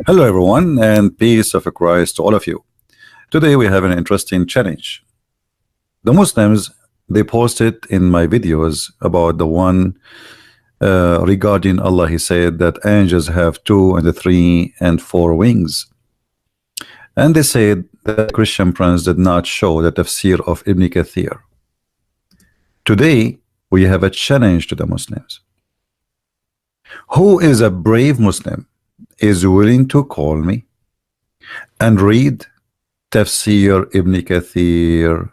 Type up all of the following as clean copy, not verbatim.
Hello, everyone, and peace of Christ to all of you. Today we have an interesting challenge. The Muslims, they posted in my videos about the one regarding Allah. He said that angels have 2 and 3 and 4 wings, and they said that Christian Prince did not show the tafsir of Ibn Kathir. Today we have a challenge to the Muslims. Who is a brave Muslim is willing to call me and read Tafsir Ibn Kathir?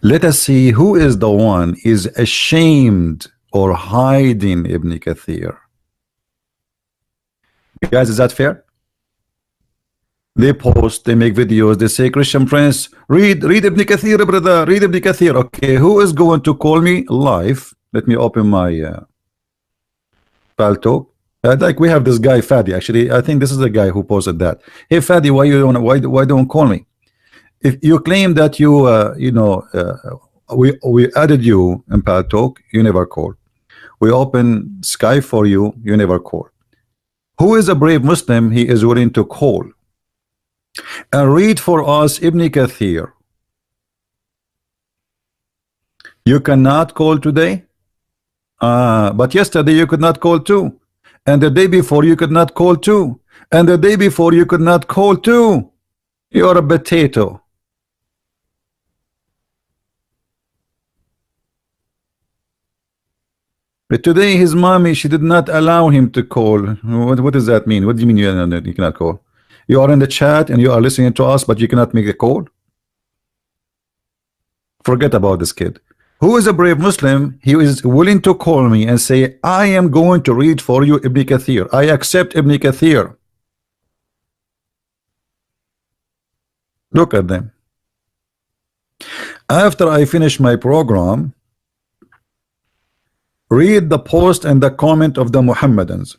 Let us see who is the one is ashamed or hiding Ibn Kathir. Guys, is that fair? They post, they make videos, they say, Christian Prince, read Ibn Kathir, brother, read Ibn Kathir. Okay, who is going to call me live? Let me open my Paltalk. Like we have this guy Fadi. Actually, I think this is the guy who posted that. Hey Fadi, why don't call me? If you claim that you we added you in Paltalk, you never called. We open Skype for you, you never called. Who is a brave Muslim? He is willing to call and read for us Ibn Kathir. You cannot call today, but yesterday you could not call too, and the day before you could not call too, and the day before you could not call too. You're a potato. But today his mommy, she did not allow him to call. What does that mean? What do you mean you cannot call? You are in the chat and you are listening to us, but you cannot make a call? Forget about this kid. Who is a brave Muslim? He is willing to call me and say, I am going to read for you Ibn Kathir. I accept Ibn Kathir. Look at them. After I finish my program, read the post and the comment of the Muhammadans.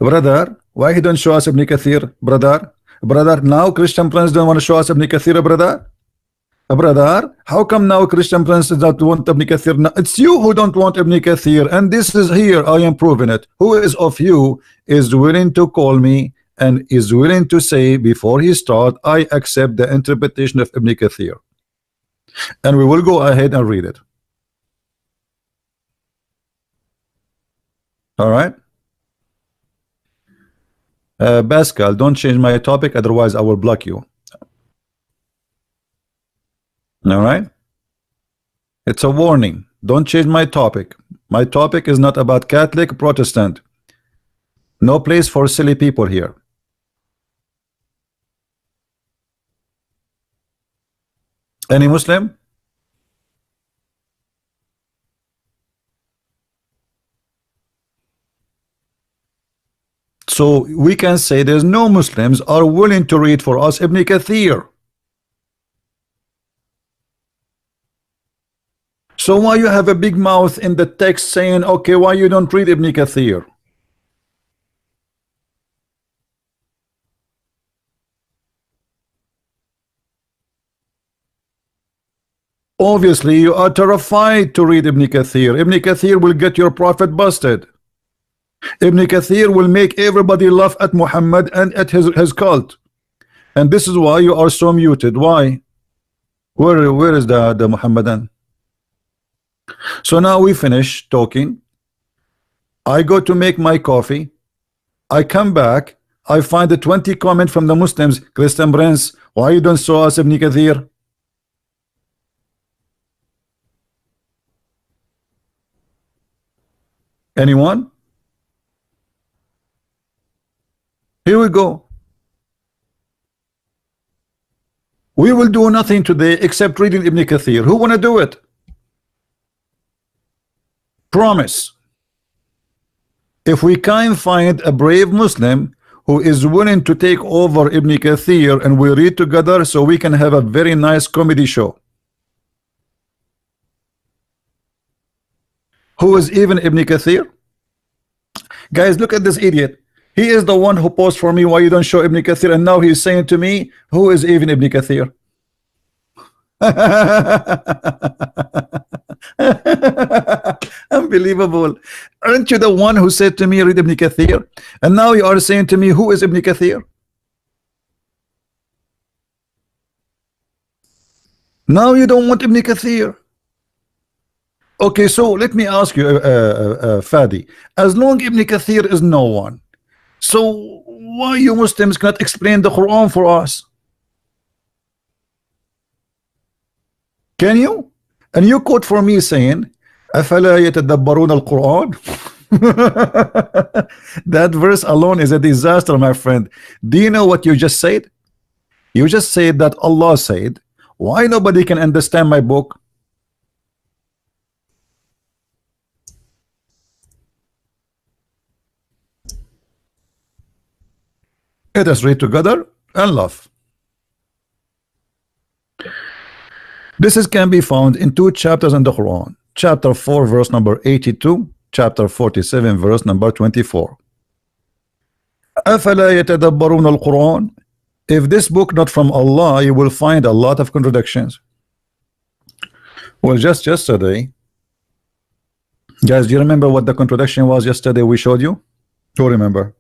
Brother, why he don't show us Ibn Kathir? Brother, now Christian Prince don't want to show us Ibn Kathir, brother? Brother, how come now Christian Prince does not want Ibn Kathir? No, it's you who don't want Ibn Kathir, and this is here, I am proving it. Who is of you is willing to call me and is willing to say before he start, I accept the interpretation of Ibn Kathir? And we will go ahead and read it. All right. Pascal, don't change my topic, otherwise I will block you. All right. It's a warning. Don't change my topic. My topic is not about Catholic, Protestant. No place for silly people here. Any Muslim? So we can say there's no Muslims are willing to read for us Ibn Kathir. So why you have a big mouth in the text saying, okay, why you don't read Ibn Kathir? Obviously you are terrified to read Ibn Kathir. Ibn Kathir will get your prophet busted. Ibn Kathir will make everybody laugh at Muhammad and at his cult, and this is why you are so muted. Why? Where is the Muhammadan? So now we finish talking. I go to make my coffee. I come back. I find the 20 comment from the Muslims. Christian Prince, why you don't show us Ibn Kathir? Anyone? Here we go. We will do nothing today except reading Ibn Kathir. Who want to do it? Promise. If we can find a brave Muslim who is willing to take over Ibn Kathir and we read together, so we can have a very nice comedy show. Who is even Ibn Kathir? Guys, look at this idiot. He is the one who posed for me, why you don't show Ibn Kathir, and now he's saying to me, who is even Ibn Kathir? Unbelievable. Aren't you the one who said to me, read Ibn Kathir? And now you are saying to me, who is Ibn Kathir? Now you don't want Ibn Kathir. Okay, so let me ask you, Fadi. As long Ibn Kathir is no one, so why you Muslims cannot explain the Quran for us? Can you? And you quote for me saying, أَفَلَا يَتَدَبَّرُونَ الْقُرْآنَ? That verse alone is a disaster, my friend. Do you know what you just said? You just said that Allah said, why nobody can understand my book? Let us read together and laugh. Can be found in 2 chapters in the Quran. Chapter 4 verse number 82, chapter 47 verse number 24. أَفَلَا يَتَدَبَّرُونَ الْقُرْآنَ? If this book not from Allah, you will find a lot of contradictions. Well, just yesterday, guys, do you remember what the contradiction was yesterday we showed you? Who remember?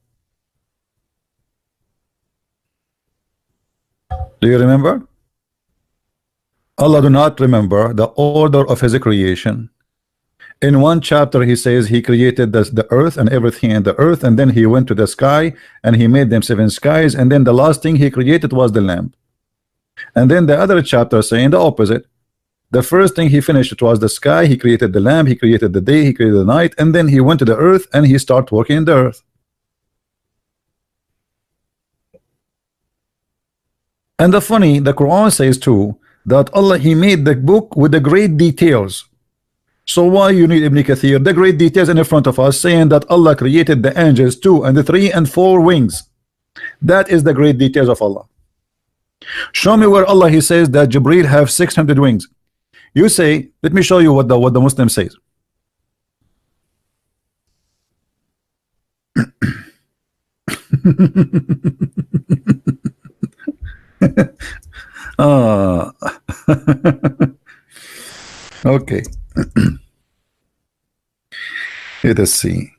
Do you remember? Allah do not remember the order of his creation. In one chapter he says he created the earth and everything in the earth, and then he went to the sky and he made them 7 skies, and then the last thing he created was the lamp. And then the other chapter saying the opposite. The first thing he finished it was the sky, he created the lamp, he created the day, he created the night, and then he went to the earth and he started working in the earth. And the Quran says too that Allah, he made the book with the great details. So why you need Ibn Kathir? The great details in front of us saying that Allah created the angels 2 and 3 and 4 wings. That is the great details of Allah. Show me where Allah he says that Jibreel have 600 wings. You say, let me show you what the Muslim says. Okay. Let us see.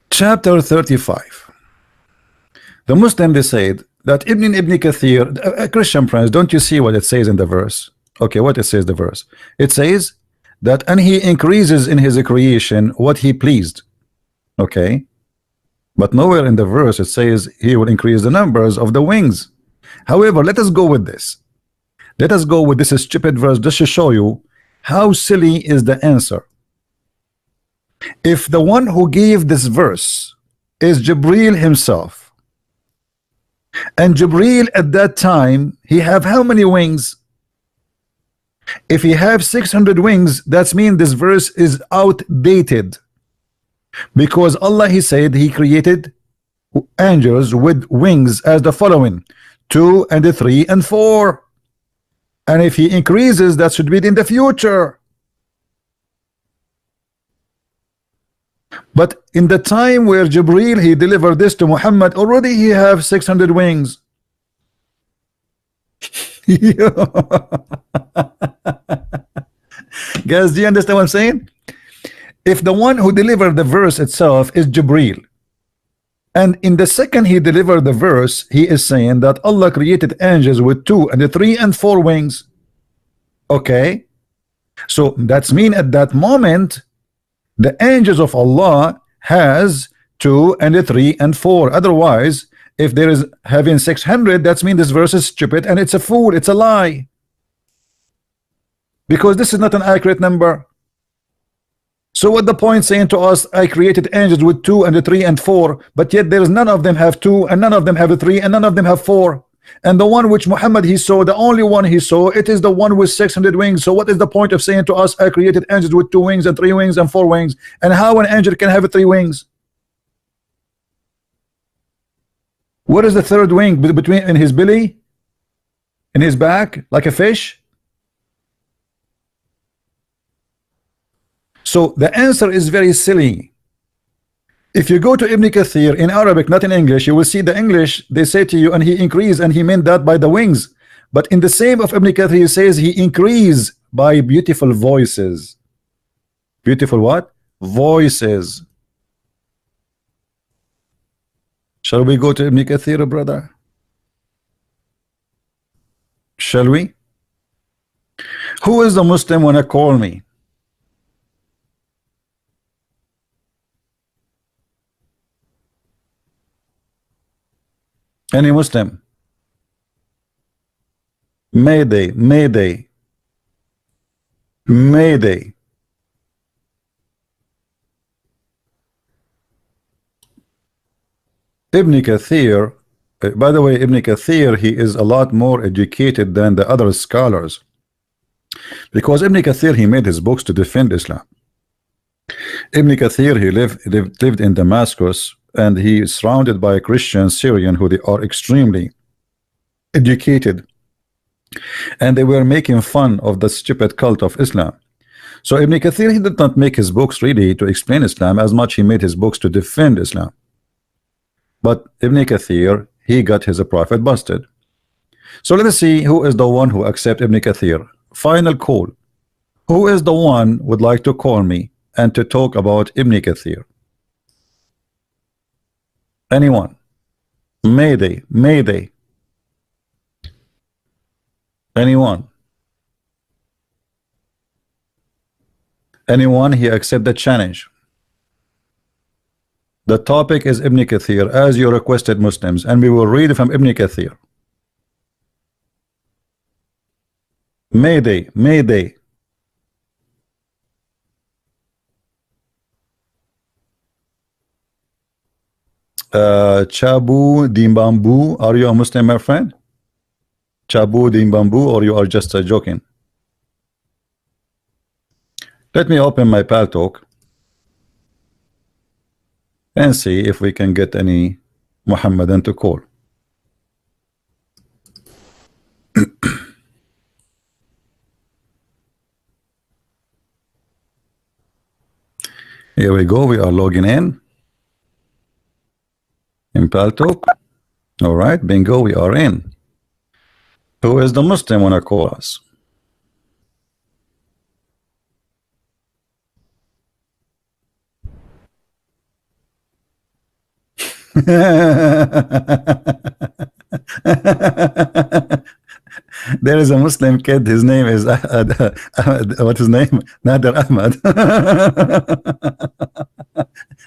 Chapter 35. The Muslim, they said that Ibn Kathir, a Christian friends, don't you see what it says in the verse? Okay, what it says the verse? It says that, and he increases in his creation what he pleased. Okay. But nowhere in the verse it says he will increase the numbers of the wings. However, let us go with this. Let us go with this stupid verse just to show you how silly is the answer. If the one who gave this verse is Jibreel himself, and Jibreel at that time, he have how many wings? If he have 600 wings, that means this verse is outdated. Because Allah, he said he created angels with wings as the following: 2 and 3 and 4. And if he increases, that should be in the future. But in the time where Jibreel he delivered this to Muhammad, already he have 600 wings. Guys, do you understand what I'm saying? If the one who delivered the verse itself is Jibreel, and in the second he delivered the verse, he is saying that Allah created angels with 2 and 3 and 4 wings. Okay, so that's mean at that moment the angels of Allah has 2 and 3 and 4. Otherwise, if there is having 600, that's mean this verse is stupid and it's a fool, it's a lie, because this is not an accurate number. So what the point saying to us, I created angels with 2 and 3 and 4, but yet there is none of them have 2 and none of them have 3 and none of them have 4. And the one which Muhammad he saw, the only one he saw, it is the one with 600 wings. So what is the point of saying to us, I created angels with 2 wings and 3 wings and 4 wings? And how an angel can have 3 wings? What is the third wing between in his belly, in his back, like a fish? So the answer is very silly. If you go to Ibn Kathir in Arabic, not in English, you will see the English, they say to you, and he increased, and he meant that by the wings. But in the same of Ibn Kathir, he says he increased by beautiful voices. Beautiful what? Voices. Shall we go to Ibn Kathir, brother? Shall we? Who is the Muslim wanna call me? Any Muslim? Mayday, Mayday, Mayday. Ibn Kathir, by the way, Ibn Kathir, he is a lot more educated than the other scholars, because Ibn Kathir, he made his books to defend Islam. Ibn Kathir, he lived in Damascus, and he is surrounded by Christian Syrian who they are extremely educated, and they were making fun of the stupid cult of Islam. So Ibn Kathir, he did not make his books really to explain Islam as much he made his books to defend Islam. But Ibn Kathir, he got his prophet busted. So let us see who is the one who accept Ibn Kathir. Final call. Who is the one would like to call me and to talk about Ibn Kathir? Anyone? Mayday, Mayday. Anyone? Anyone? He accept the challenge. The topic is Ibn Kathir, as you requested, Muslims, and we will read from Ibn Kathir. Mayday, Mayday. Chabu Dimbambu, are you a Muslim, my friend? Chabu Dimbambu, or you are just joking? Let me open my Paltalk and see if we can get any Muhammadan to call. Here we go, we are logging in Paltalk. All right, bingo, we are in. Who is the Muslim wanna call us? There is a Muslim kid, his name is what's his name? Nader Ahmad.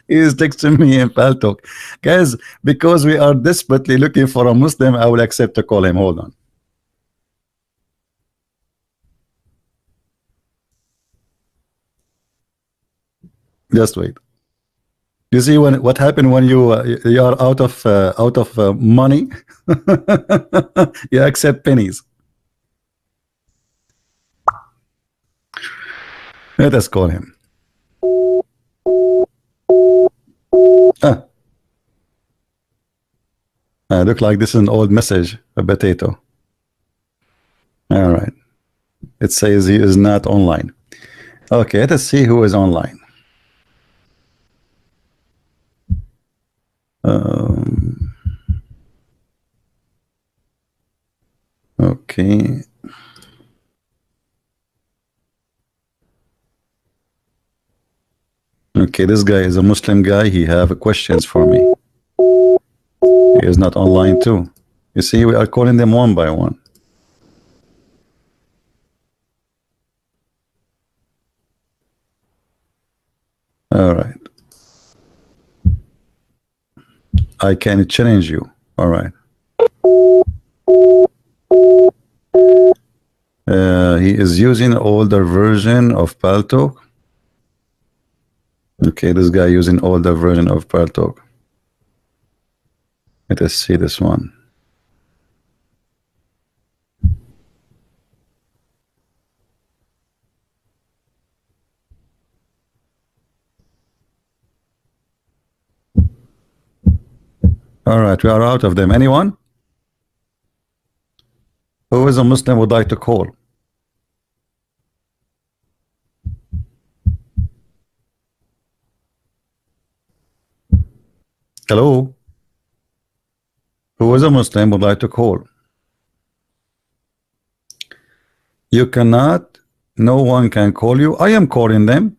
He is texting me in Paltalk. Guys, because we are desperately looking for a Muslim, I will accept to call him. Hold on. Just wait. You see what happened when you are out of money? You accept pennies. Let us call him. Look like this is an old message, a potato. All right. It says he is not online. Okay, let us see who is online. Okay. Okay, this guy is a Muslim guy. He have questions for me. He is not online too. You see, we are calling them one by one. All right. I can challenge you. All right. He is using older version of Paltalk. Okay, this guy using older version of Paltalk. Let us see this one. All right, we are out of them. Anyone? Who is a Muslim would like to call? Hello? Who is a Muslim would like to call? You cannot. No one can call you. I am calling them.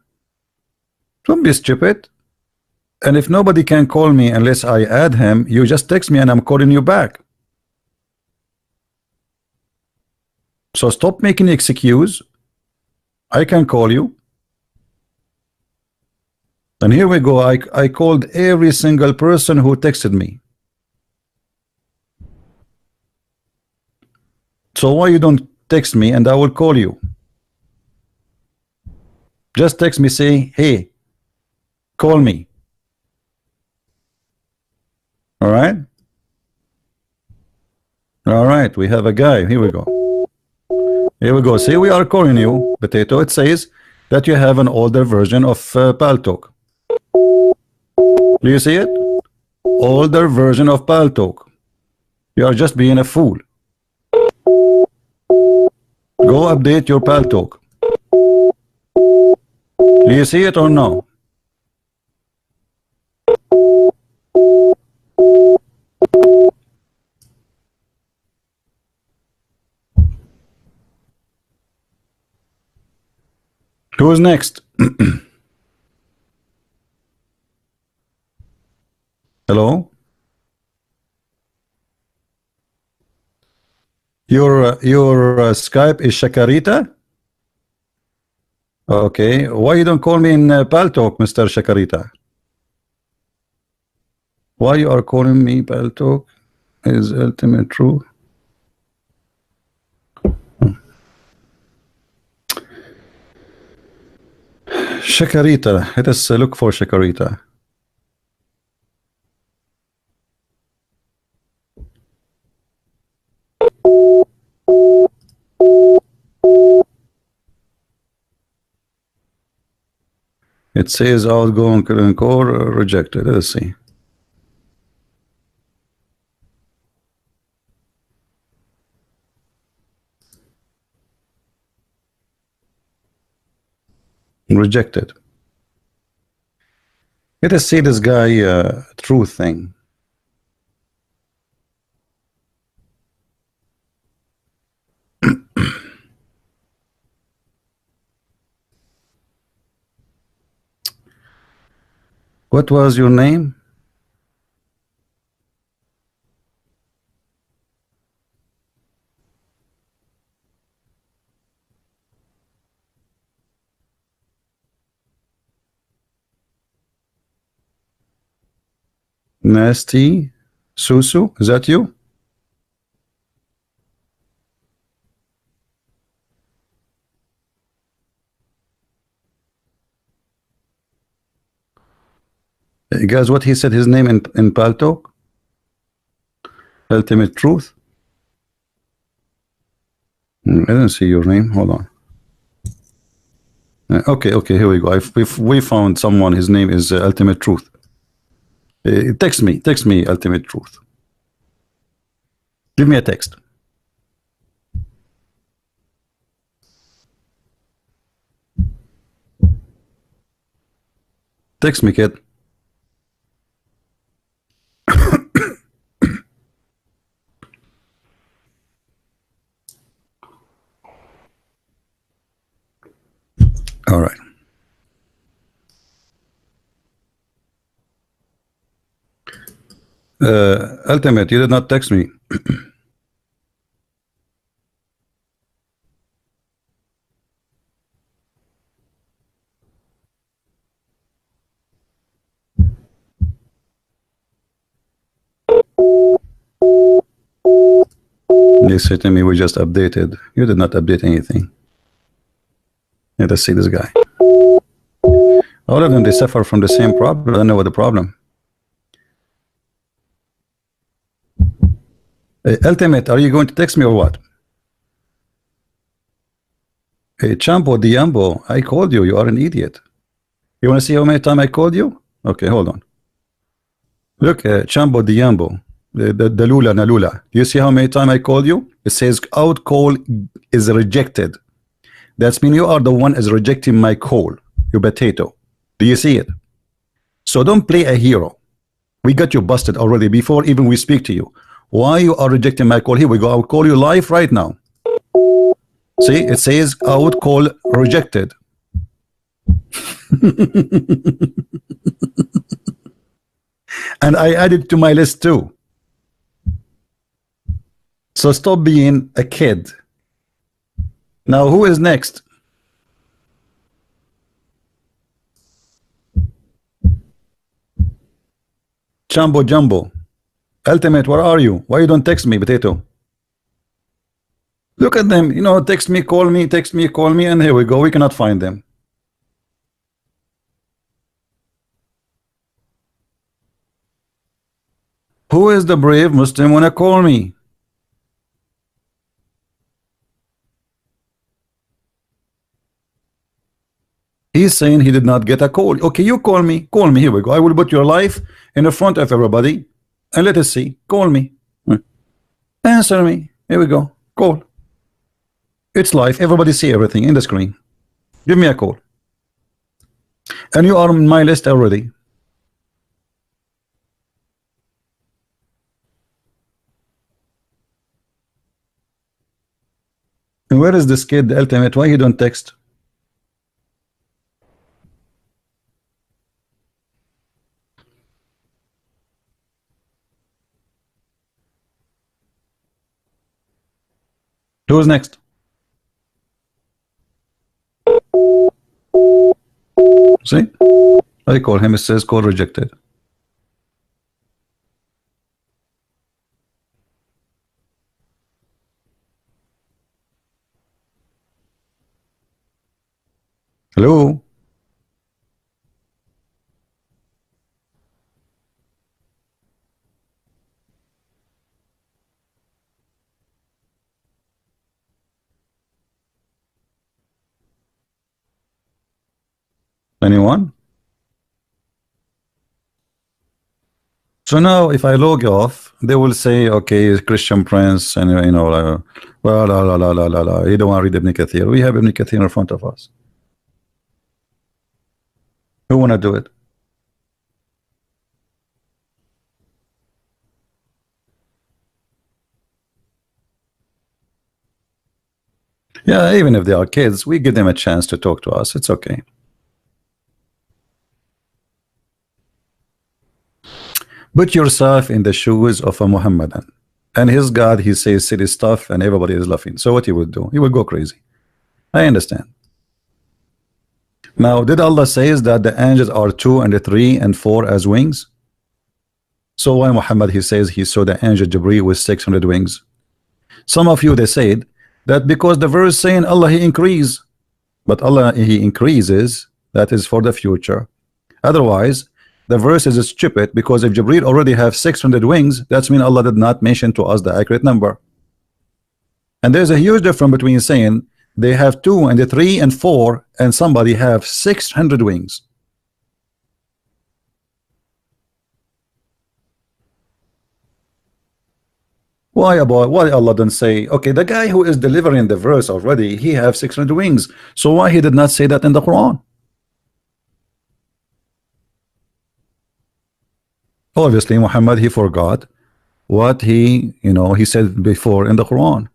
Don't be stupid. And if nobody can call me unless I add him, you just text me and I'm calling you back. So stop making excuse. I can call you. And here we go. I called every single person who texted me. So why you don't text me and I will call you? Just text me, say, hey, call me. All right? All right, we have a guy. Here we go. Here we go. See, we are calling you, Potato. It says that you have an older version of Paltalk. Do you see it? Older version of Paltalk. You are just being a fool. Go update your Paltalk. Do you see it or no? Who's next? Hello? Your Skype is Shakarita? Okay. Why you don't call me in Paltalk, Mr. Shakarita? Why you are calling me Paltalk? Is ultimate true? Shakarita. Let us look for Shakarita. It says outgoing call rejected. Let's see. Rejected. Let us see this guy true thing. What was your name? Nasty Susu, is that you? Guys, what he said his name in Paltalk? Ultimate Truth. I don't see your name. Hold on. Okay, here we go. We found someone. His name is Ultimate Truth. Text me, Ultimate Truth. Give me a text. Text me, kid. All right. Ultimate, you did not text me. They say to me, we just updated. You did not update anything. Let us see this guy. All of them, they suffer from the same problem. I don't know what the problem. Ultimate, are you going to text me or what? Hey, Champo Diambo, I called you. You are an idiot. You want to see how many times I called you? Okay, hold on. Look, Champo Diambo, the Lula Nalula. Do you see how many times I called you? It says out call is rejected. That's mean you are the one is rejecting my call. You potato. Do you see it? So don't play a hero. We got you busted already before even we speak to you. Why you are rejecting my call? Here we go. I'll call you live right now. See, it says out call rejected. And I added to my list too. So stop being a kid. Now who is next? Jumbo Jumbo. Ultimate, where are you? Why you don't text me, Potato? Look at them, you know, text me, call me, text me, call me, and here we go. We cannot find them. Who is the brave Muslim wanna call me? He's saying he did not get a call. Okay, you call me. Call me. Here we go. I will put your life in the front of everybody and let us see. Call me. Answer me. Here we go. Call. It's live. Everybody see everything in the screen. Give me a call. And you are on my list already. And where is this kid, the ultimate? Why he don't text? Who's next? See? I call him, it says call rejected. Hello? Anyone? So now if I log off, they will say, okay, Christian Prince, and you know, well, la. You don't want to read Ibn Kathir. We have Ibn Kathir in front of us. Who want to do it? Yeah, even if they are kids, we give them a chance to talk to us. It's okay. Put yourself in the shoes of a Muhammadan, and his God, he says silly stuff, and everybody is laughing. So what he would do? He would go crazy. I understand. Now, did Allah says that the angels are 2 and 3 and 4 as wings? So why Muhammad, he says he saw the angel Jibreel with 600 wings? Some of you, they said that because the verse saying Allah he increase, but Allah he increases, that is for the future. Otherwise the verse is stupid, because if Jibreel already have 600 wings, that's mean Allah did not mention to us the accurate number. And there's a huge difference between saying they have 2 and 3 and 4 and somebody have 600 wings. Why Allah didn't say, okay, the guy who is delivering the verse already, he have 600 wings, so why he did not say that in the Quran? Obviously Muhammad, he forgot what he, you know, he said before in the Quran.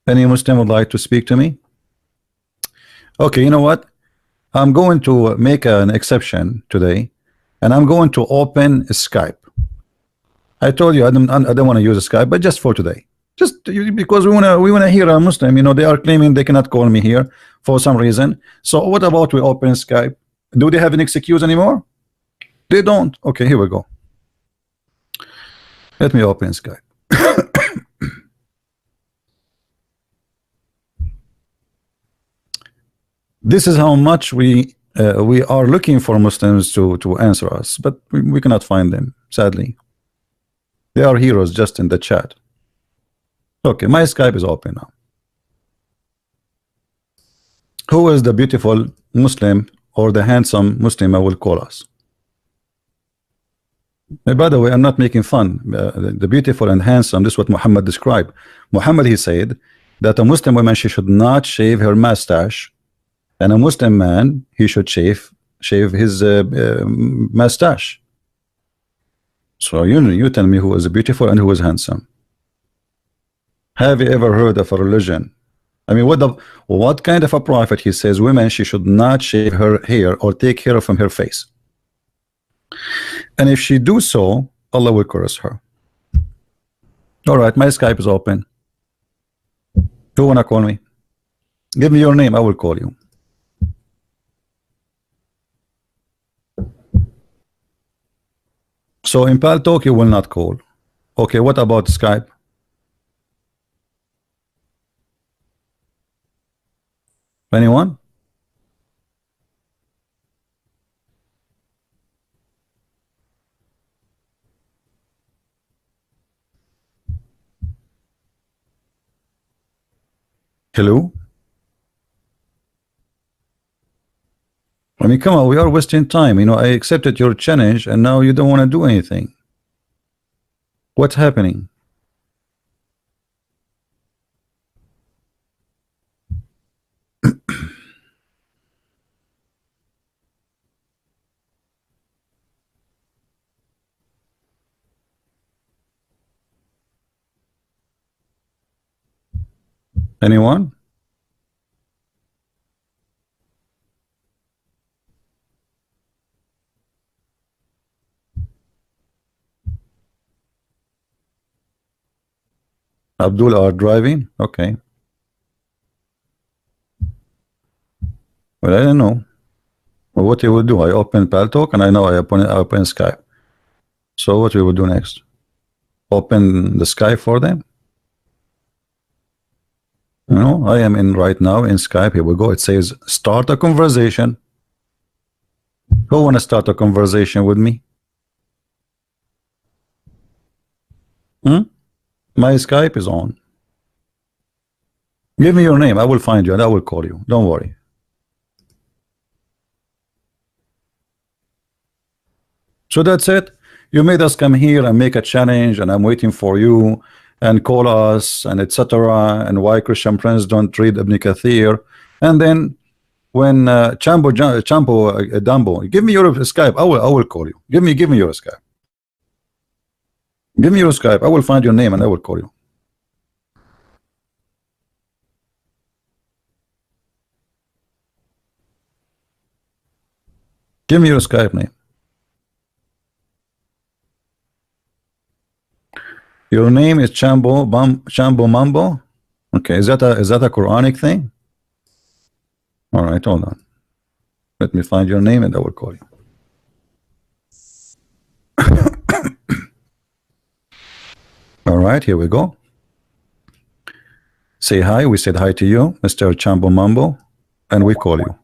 Any Muslim would like to speak to me? Okay, you know what, I'm going to make an exception today, and I'm going to open Skype. I told you I don't want to use Skype, but just for today, just because we wanna hear a Muslim. You know, they are claiming they cannot call me here for some reason. So what about we open Skype? Do they have an excuse anymore? They don't. Okay, here we go. Let me open Skype. This is how much we are looking for Muslims to answer us, but we cannot find them, sadly. They are heroes just in the chat. Okay, my Skype is open now. Who is the beautiful Muslim or the handsome Muslim I will call us? And by the way, I'm not making fun. The beautiful and handsome, this is what Muhammad described. Muhammad, he said that a Muslim woman, she should not shave her mustache, and a Muslim man, he should shave his mustache. So you tell me who is beautiful and who is handsome. Have you ever heard of a religion? I mean, what kind of a prophet he says women she should not shave her hair or take hair from her face, and if she do so, Allah will curse her. All right, my Skype is open. Who wanna call me? Give me your name, I will call you. So in Paltalk you will not call. Okay, what about Skype? Anyone? Hello? I mean, come on, we are wasting time. You know, I accepted your challenge and now you don't want to do anything. What's happening? Anyone? Abdul are driving? Okay. Well, I don't know. Well, what you will do? I open Paltalk and I know I open Skype. So what we will do next? Open the Skype for them? You know, I am in right now in Skype. Here we go. It says start a conversation. Who want to start a conversation with me? My Skype is on. Give me your name. I will find you and I will call you. Don't worry. So that's it. You made us come here and make a challenge, and I'm waiting for you and call us and etc. and why Christian Prince don't read Ibn Kathir. And then when Chambo Dumbo, give me your Skype. I will call you. Give me your Skype. Give me your Skype. I will find your name and I will call you. Give me your Skype name. Your name is Chambo Mambo. Okay, is that a Quranic thing? All right, hold on. Let me find your name and I will call you. All right, here we go. Say hi. We said hi to you, Mr. Chambo Mambo, and we call you.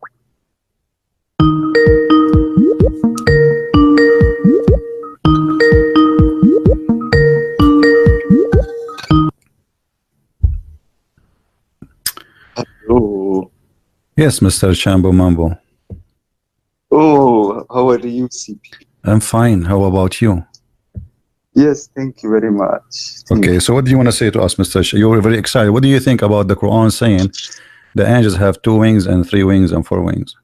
Hello. Yes, Mr. Chambo Mambo. Oh, how are you, CP? I'm fine. How about you? Yes, thank you very much. Okay, so what do you want to say to us, Mr. You're very excited. What do you think about the Quran saying the angels have 2 wings and 3 wings and 4 wings?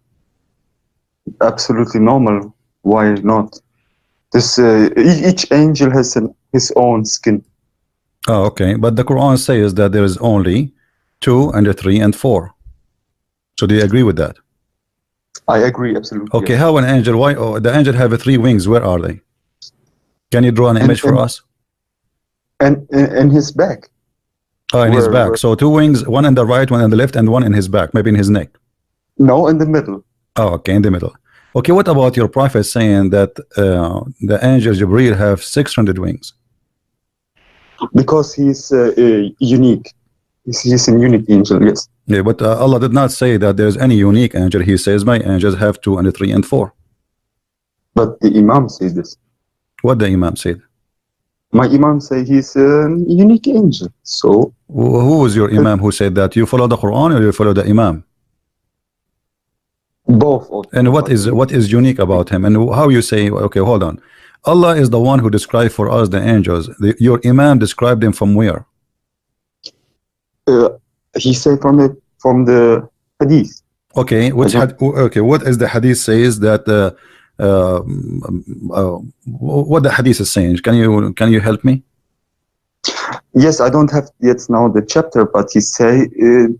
Absolutely normal. Why not? This each angel has his own skin. Oh, okay. But the Quran says that there is only 2 and 3 and 4. So do you agree with that? I agree, absolutely. Okay, how an angel? Why? Oh, the angel have 3 wings. Where are they? Can you draw an image for us? And in his back. Oh, in his back. So 2 wings, one in the right, one in the left, and one in his back, maybe in his neck. No, in the middle. Oh, okay, in the middle. Okay, what about your prophet saying that the angel Jibreel have 600 wings? Because he's unique. He's a unique angel, yes. Yeah, but Allah did not say that there's any unique angel. He says my angels have 2 and 3 and 4. But the Imam says this. What the Imam said? My Imam say he's a unique angel. So who was your Imam who said that? You follow the Quran or you follow the Imam? Both of them. And what is unique about him? And how you say, okay, hold on. Allah is the one who described for us the angels. Your Imam described them from where? He said from the hadith. Okay, okay, what is the hadith says that what the hadith is saying? Can you help me? Yes, I don't have yet now the chapter, but he say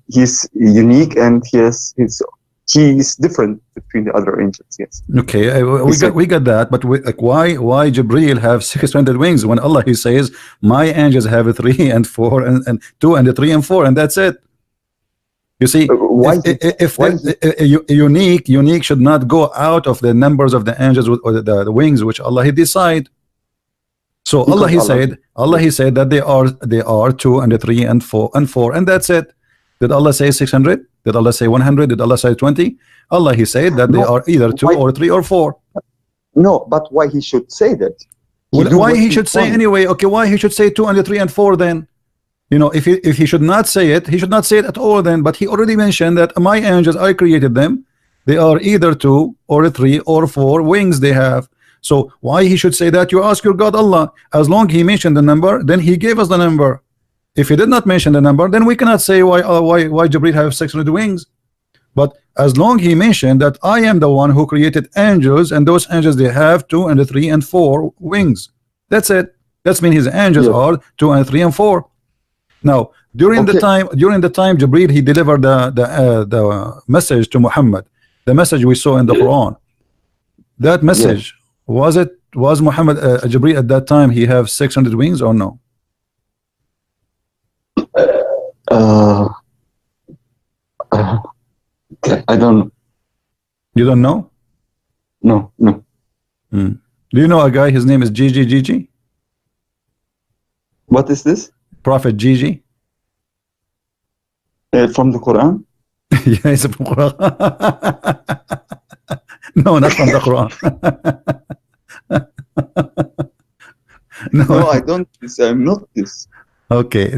he's unique and he is different between the other angels. Yes. Okay, we got that, but like why Jibreel have 600 wings when Allah he says my angels have 3 and 4 and 2 and 3 and 4 and that's it. You see, unique should not go out of the numbers of the angels or the wings which Allah he decide. So Allah he said that they are 2 and 3 and 4 and that's it. Did Allah say 600? Did Allah say 100? Did Allah say 20? Allah he said that they are either 2 or 3 or 4. No, but why he should say that? Why he should say anyway? Okay, why he should say 2 and 3 and 4 then? You know, if he should not say it, he should not say it at all then. But he already mentioned that my angels, I created them. They are either 2 or 3 or 4 wings they have. So why he should say that? You ask your God Allah. As long he mentioned the number, then he gave us the number. If he did not mention the number, then we cannot say why Jibreel have 600 wings. But as long he mentioned that I am the one who created angels, and those angels they have 2 and 3 and 4 wings. That's it. That's mean his angels are 2 and 3 and 4. Now during the time Jibreel he delivered the message to Muhammad, the message we saw in the Quran. That message was Muhammad Jibreel at that time he have 600 wings or no? I don't know. You don't know? No. Do you know a guy, his name is Gigi? What is this? Prophet Gigi? From the Quran? Yeah, it's from Quran. No, not from the Quran. No, I don't. I'm not this. Okay,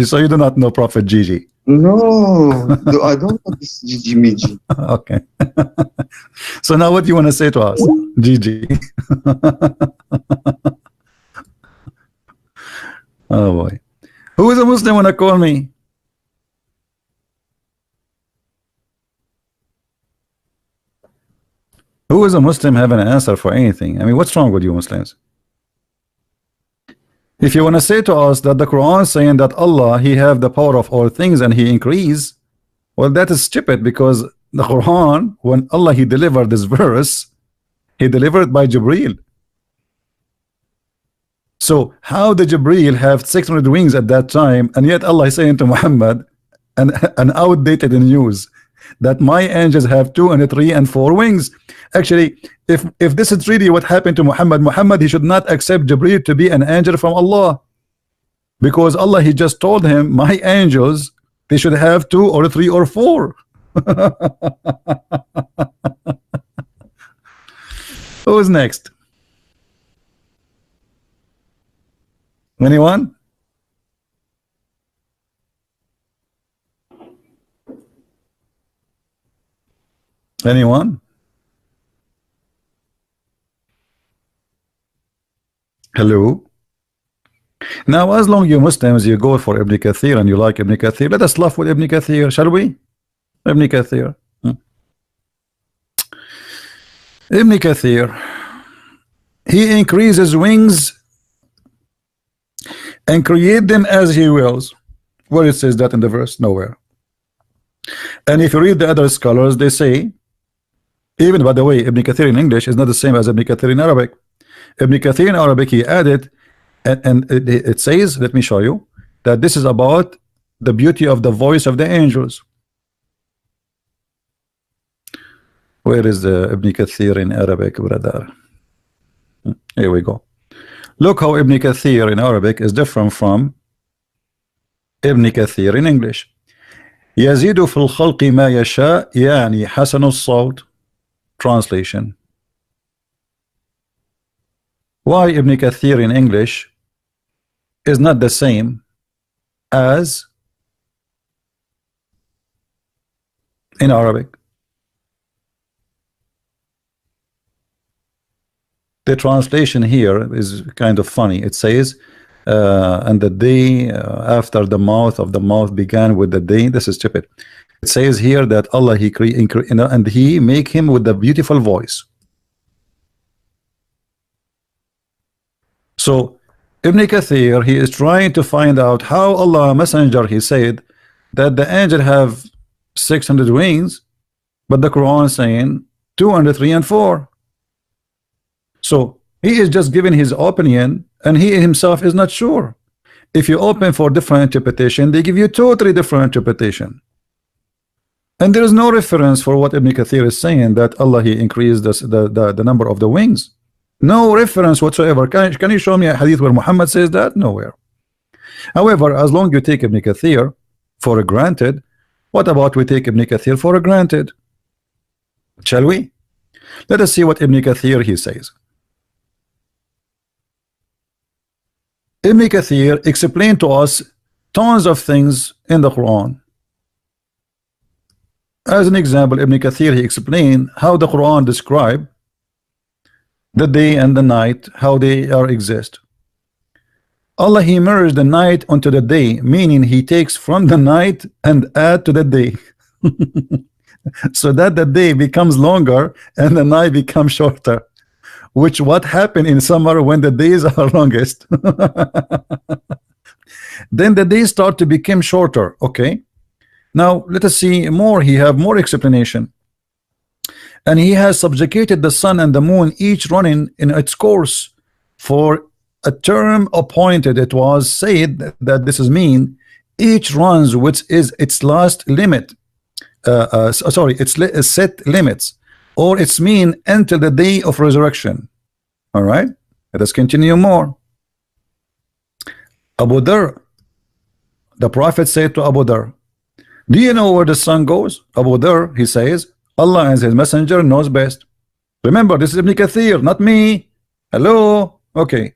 so you do not know Prophet Gigi? No, I don't know this Gigi Migi. Okay. So now what do you want to say to us, Gigi? Oh boy. Who is a Muslim wanna call me? Who is a Muslim have an answer for anything? I mean, what's wrong with you Muslims? If you want to say to us that the Quran is saying that Allah he have the power of all things and he increase, well that is stupid, because the Quran, when Allah he delivered this verse, he delivered by Jibreel. So how did Jibreel have 600 wings at that time, and yet Allah is saying to Muhammad an outdated news that my angels have 2 and 3 and 4 wings? Actually, if this is really what happened to Muhammad he should not accept Jibreel to be an angel from Allah, because Allah he just told him my angels they should have 2 or 3 or 4. Who's next? Anyone? Anyone? Hello. Now as long you Muslims you go for Ibn Kathir and you like Ibn Kathir, let us laugh with Ibn Kathir, shall we? Ibn Kathir. Ibn Kathir, he increases wings and create them as he wills. Where it says that in the verse? Nowhere. And if you read the other scholars, they say, even by the way, Ibn Kathir in English is not the same as Ibn Kathir in Arabic. Ibn Kathir in Arabic he added, and it says, let me show you, that this is about the beauty of the voice of the angels. Where is the Ibn Kathir in Arabic, brother? Here we go. Look how Ibn Kathir in Arabic is different from Ibn Kathir in English. يزيد في الخلق ما يشاء يعني حسن الصوت. Translation. Why Ibn Kathir in English is not the same as in Arabic? The translation here is kind of funny. It says and the day after the mouth of the mouth began with the day. This is stupid. It says here that Allah he and he make him with the beautiful voice. So Ibn Kathir, he is trying to find out how Allah Messenger, he said that the angel have 600 wings, but the Quran is saying 203 and 4. So he is just giving his opinion, and he himself is not sure. If you open for different interpretation, they give you totally different interpretation. And there is no reference for what Ibn Kathir is saying, that Allah he increased the number of the wings. No reference whatsoever. Can you show me a hadith where Muhammad says that? Nowhere. However, as long you take Ibn Kathir for granted, what about we take Ibn Kathir for granted? Shall we? Let us see what Ibn Kathir he says. Ibn Kathir explained to us tons of things in the Quran. As an example, Ibn Kathir he explained how the Quran describe the day and the night, how they are exist. Allah he merged the night onto the day, meaning he takes from the night and add to the day. So that the day becomes longer and the night becomes shorter, which what happened in summer when the days are longest. Then the days start to become shorter. Okay, now let us see more. He have more explanation. And he has subjugated the sun and the moon, each running in its course for a term appointed. It was said that this is mean each runs which is its last limit, its set limits, or its mean until the day of resurrection. All right, let us continue more. Abu Dhar, the Prophet said to Abu Dhar, do you know where the sun goes? Abu Dhar, he says, Allah and his messenger knows best. Remember, this is Ibn Kathir, not me. Hello. Okay.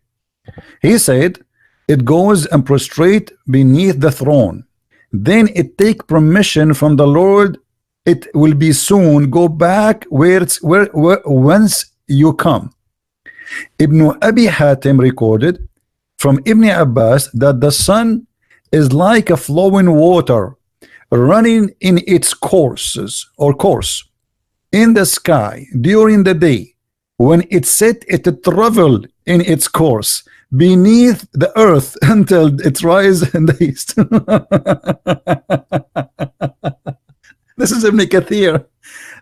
He said it goes and prostrate beneath the throne, then it take permission from the Lord. It will be soon go back where whence you come. Ibn Abi Hatim recorded from Ibn Abbas that the sun is like a flowing water running in its course in the sky during the day. When it set, it traveled in its course beneath the earth until it rises in the east. This is Ibn Kathir,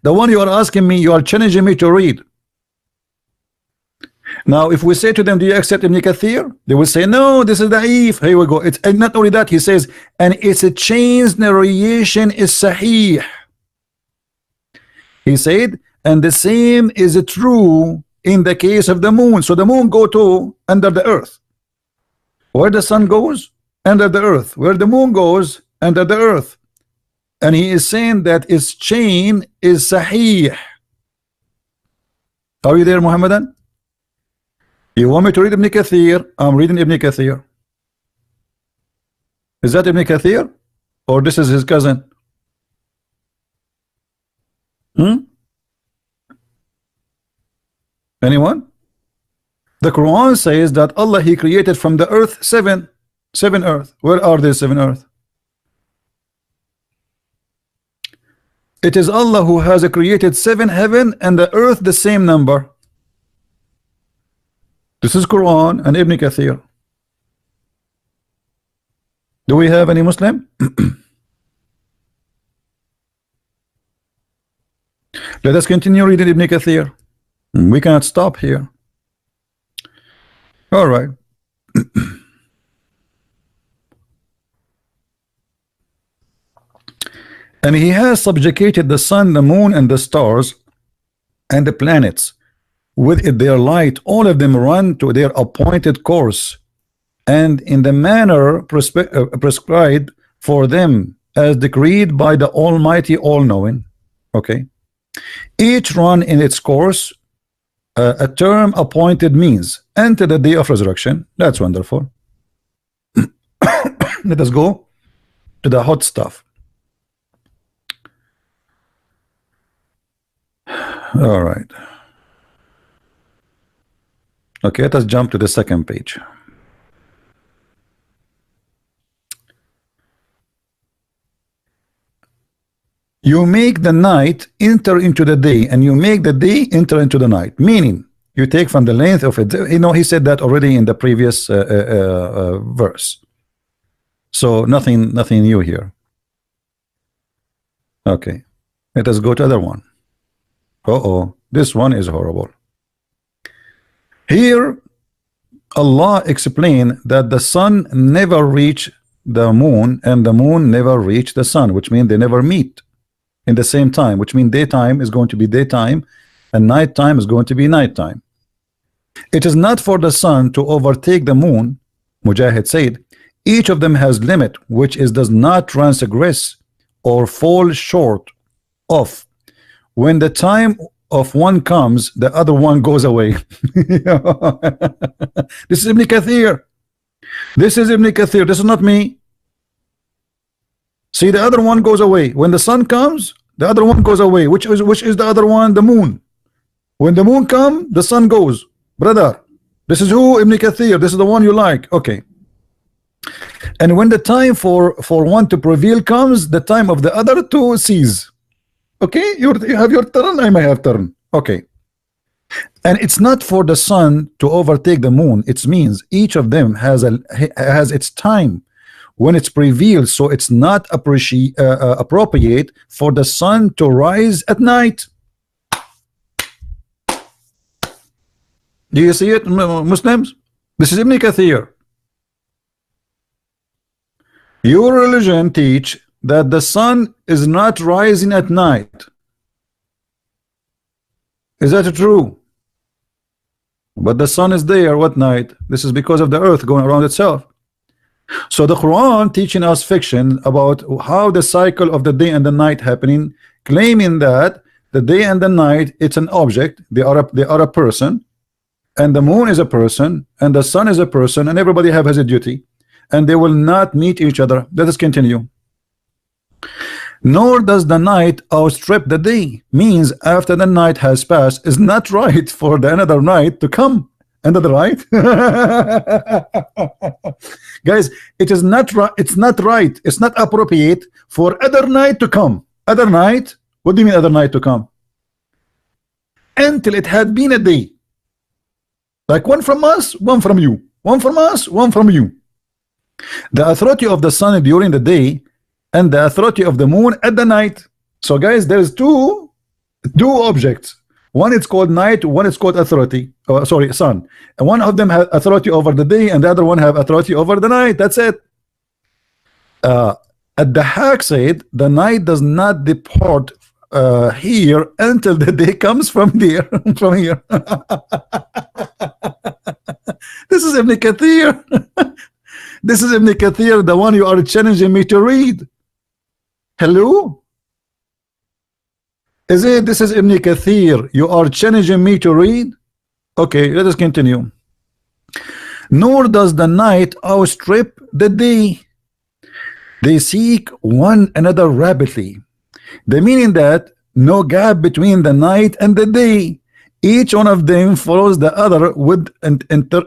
the one you are asking me, you are challenging me to read. Now if we say to them, do you accept Ibn Kathir? They will say, no, this is da'if. Here we go. It's, and not only that, he says, and its a changed narration is sahih. He said, and the same is true in the case of the moon. So the moon go to under the earth. Where the sun goes, under the earth. Where the moon goes, under the earth. And he is saying that its chain is sahih. Are you there, Muhammadan? You want me to read Ibn Kathir? I'm reading Ibn Kathir. Is that Ibn Kathir? Or this is his cousin? Anyone? The Quran says that Allah he created from the earth seven earth. Where are these 7 earth? It is Allah who has created 7 heaven and the earth the same number. This is Quran and Ibn Kathir. Do we have any Muslim? Let us continue reading Ibn Kathir. We cannot stop here. All right. And he has subjugated the sun, the moon, and the stars, and the planets with their light. All of them run to their appointed course, and in the manner prescribed for them, as decreed by the Almighty, all-knowing. Okay. Each run in its course, a term appointed means, until the day of resurrection. That's wonderful. Let us go to the hot stuff. All right. Okay, let us jump to the second page. you make the night enter into the day, and you make the day enter into the night. Meaning, you take from the length of it. You know, he said that already in the previous verse. So nothing new here. Okay, let us go to other one. This one is horrible. Here, Allah explained that the sun never reach the moon, and the moon never reach the sun, which means they never meet in the same time, which means daytime is going to be daytime and nighttime is going to be nighttime. It is not for the sun to overtake the moon. Mujahid said, each of them has limit, which is does not transgress or fall short of. When the time of one comes, the other one goes away. This is Ibn Kathir. This is Ibn Kathir. This is not me. See, the other one goes away. When the sun comes, the other one goes away. Which is the other one? The moon. When the moon comes, the sun goes. Brother, this is who? Ibn Kathir. This is the one you like. Okay. And when the time for one to prevail comes, the time of the other to cease. Okay, you have your turn, I may have turn. Okay. And it's not for the sun to overtake the moon. It means each of them has its time when it's prevailed, so it's not appropriate for the sun to rise at night. Do you see it, Muslims? This is Ibn Kathir. Your religion teach that the sun is not rising at night. Is that true? But the sun is there what night? This is because of the earth going around itself. So the Quran teaching us fiction about how the cycle of the day and the night happening, claiming that the day and the night it's an object, they are a person, and the moon is a person, and the sun is a person, and everybody has a duty, and they will not meet each other. Let us continue. Nor does the night outstrip the day, means after the night has passed is not right for the another night to come. Another night. Guys, it is not right. It's not right. It's not appropriate for other night to come. Other night? What do you mean other night to come? Until it had been a day. Like one from us, one from you. One from us, one from you. The authority of the sun during the day and the authority of the moon at the night. So guys, there's two objects. One is called night, one is called authority. Oh, sorry, sun. And one of them has authority over the day, and the other one have authority over the night. That's it. At the Haq said, the night does not depart here until the day comes from there. From here. This is Ibn Kathir. This is Ibn Kathir, the one you are challenging me to read. Hello? Is it? This is Ibn Kathir. You are challenging me to read? Okay, let us continue. Nor does the night outstrip the day. They seek one another rapidly. The meaning that no gap between the night and the day. Each one of them follows the other with an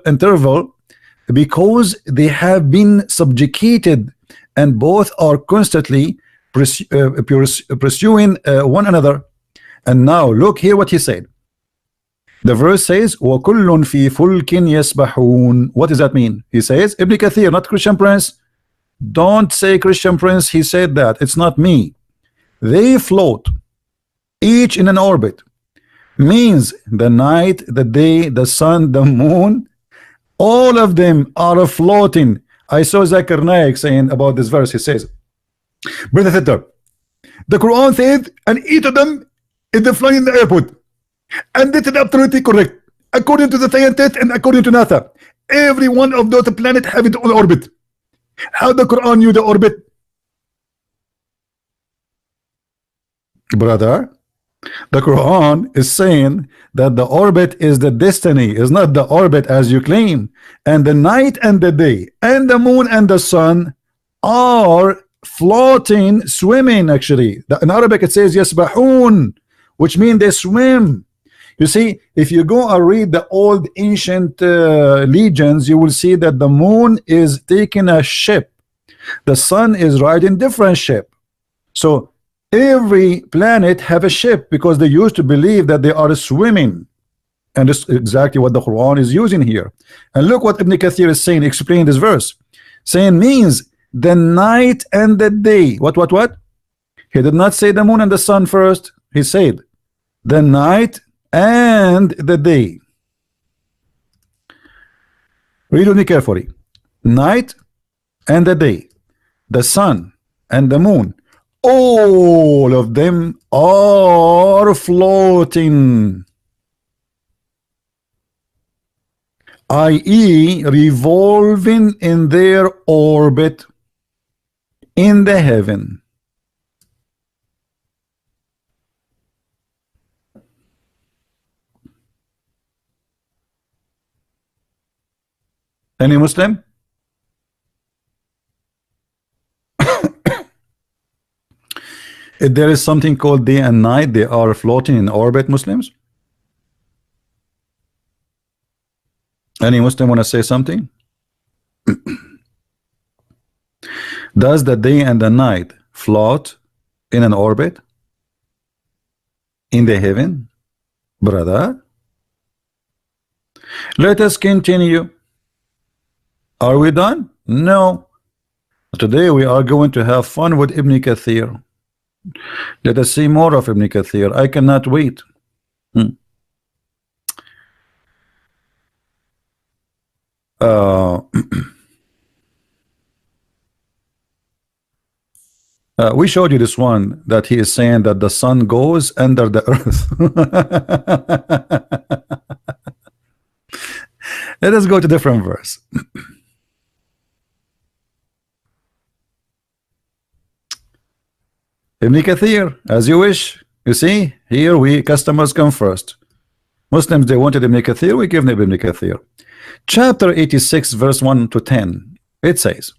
interval because they have been subjugated, and both are constantly pursuing one another. And now look here what he said. The verse says وَكُلٌّ فِي فُلْكٍ يَسْبَحُونَ. What does that mean? He says, Ibn Kathir, not Christian Prince. Don't say Christian Prince, he said that. It's not me. They float, each in an orbit. Means the night, the day, the sun, the moon, all of them are floating. I saw Zakir Naik saying about this verse. He says, Brother Thitter, the Quran said, and each of them is flying in the airport, and that is absolutely correct according to the scientists and according to NASA. Every one of those planets have its own orbit. How the Quran knew the orbit? Brother, the Quran is saying that the orbit is the destiny, is not the orbit as you claim. And the night and the day and the moon and the sun are floating, swimming. Actually, in Arabic it says yasbahun, which means they swim. You see, if you go and read the old ancient legends, you will see that the moon is taking a ship, the sun is riding different ship. So Every planet have a ship because they used to believe that they are swimming. And this is exactly what the Quran is using here. And look what Ibn Kathir is saying, explaining this verse. Saying means the night and the day. What? He did not say the moon and the sun first. He said the night and the day. Read with me carefully. Night and the day, the sun and the moon, all of them are floating, i.e. revolving in their orbit in the heaven. Any Muslim? If there is something called day and night, they are floating in orbit, Muslims? Any Muslim want to say something? Does the day and the night float in an orbit in the heaven, brother? Let us continue. Are we done? No. Today we are going to have fun with Ibn Kathir. Let us see more of Ibn Kathir. I cannot wait. We showed you this one that he is saying that the sun goes under the earth. Let us go to different verse. Ibn Kathir, as you wish. You see, here we customers come first. Muslims, they wanted Ibn Kathir, we give them Ibn Kathir. Chapter 86, verse 1 to 10. It says,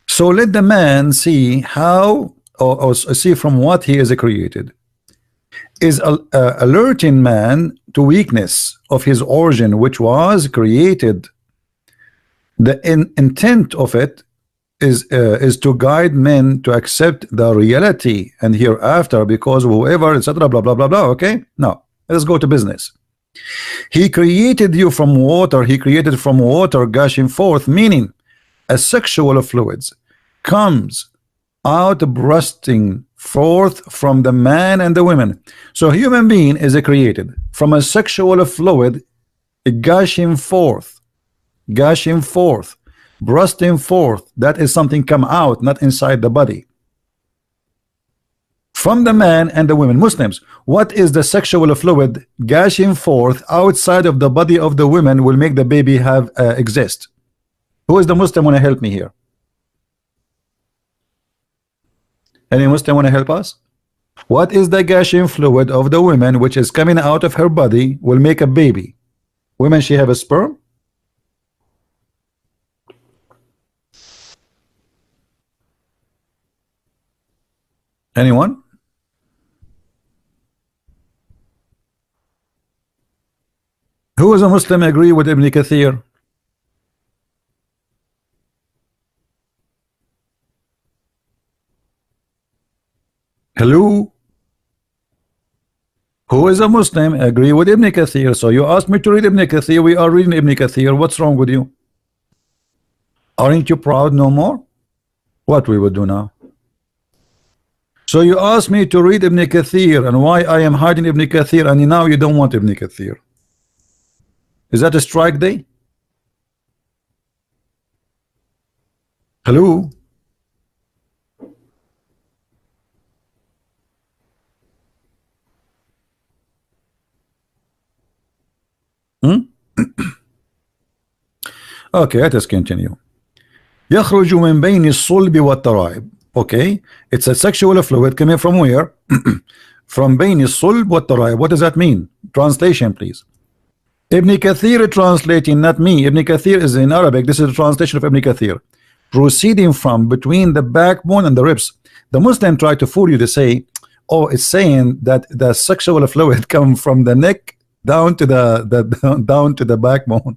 so let the man see how, or see from what he is created. Is alerting man to weakness of his origin, which was created. The intent of it is to guide men to accept the reality and hereafter, because whoever, etc., blah blah blah blah. Okay, now let's go to business. He created you from water. He created from water gushing forth, meaning a sexual fluids comes out bursting forth from the man and the women. So a human being is created from a sexual fluid gushing forth, bursting forth. That is something come out, not inside the body. From the man and the women. Muslims, what is the sexual fluid gushing forth outside of the body of the women will make the baby have exist? Who is the Muslim want to help me here? Any Muslim want to help us? What is the gushing fluid of the woman which is coming out of her body will make a baby? Women, she have a sperm? Anyone? Who is a Muslim agree with Ibn Kathir? Hello? Who is a Muslim agree with Ibn Kathir? So you asked me to read Ibn Kathir. We are reading Ibn Kathir. What's wrong with you? Aren't you proud no more? What we will do now? So you asked me to read Ibn Kathir and why I am hiding Ibn Kathir, and now you don't want Ibn Kathir. Is that a strike day? Hello? Okay, let us continue. يخرج من بين الصلب والترائب. Okay, it's a sexual fluid coming from where? From بين الصلب والترائب. What does that mean? Translation, please. Ibn Kathir translating, not me. Ibn Kathir is in Arabic. This is the translation of Ibn Kathir. Proceeding from between the backbone and the ribs. The Muslim try to fool you to say, oh, it's saying that the sexual fluid come from the neck down to the down to the backbone.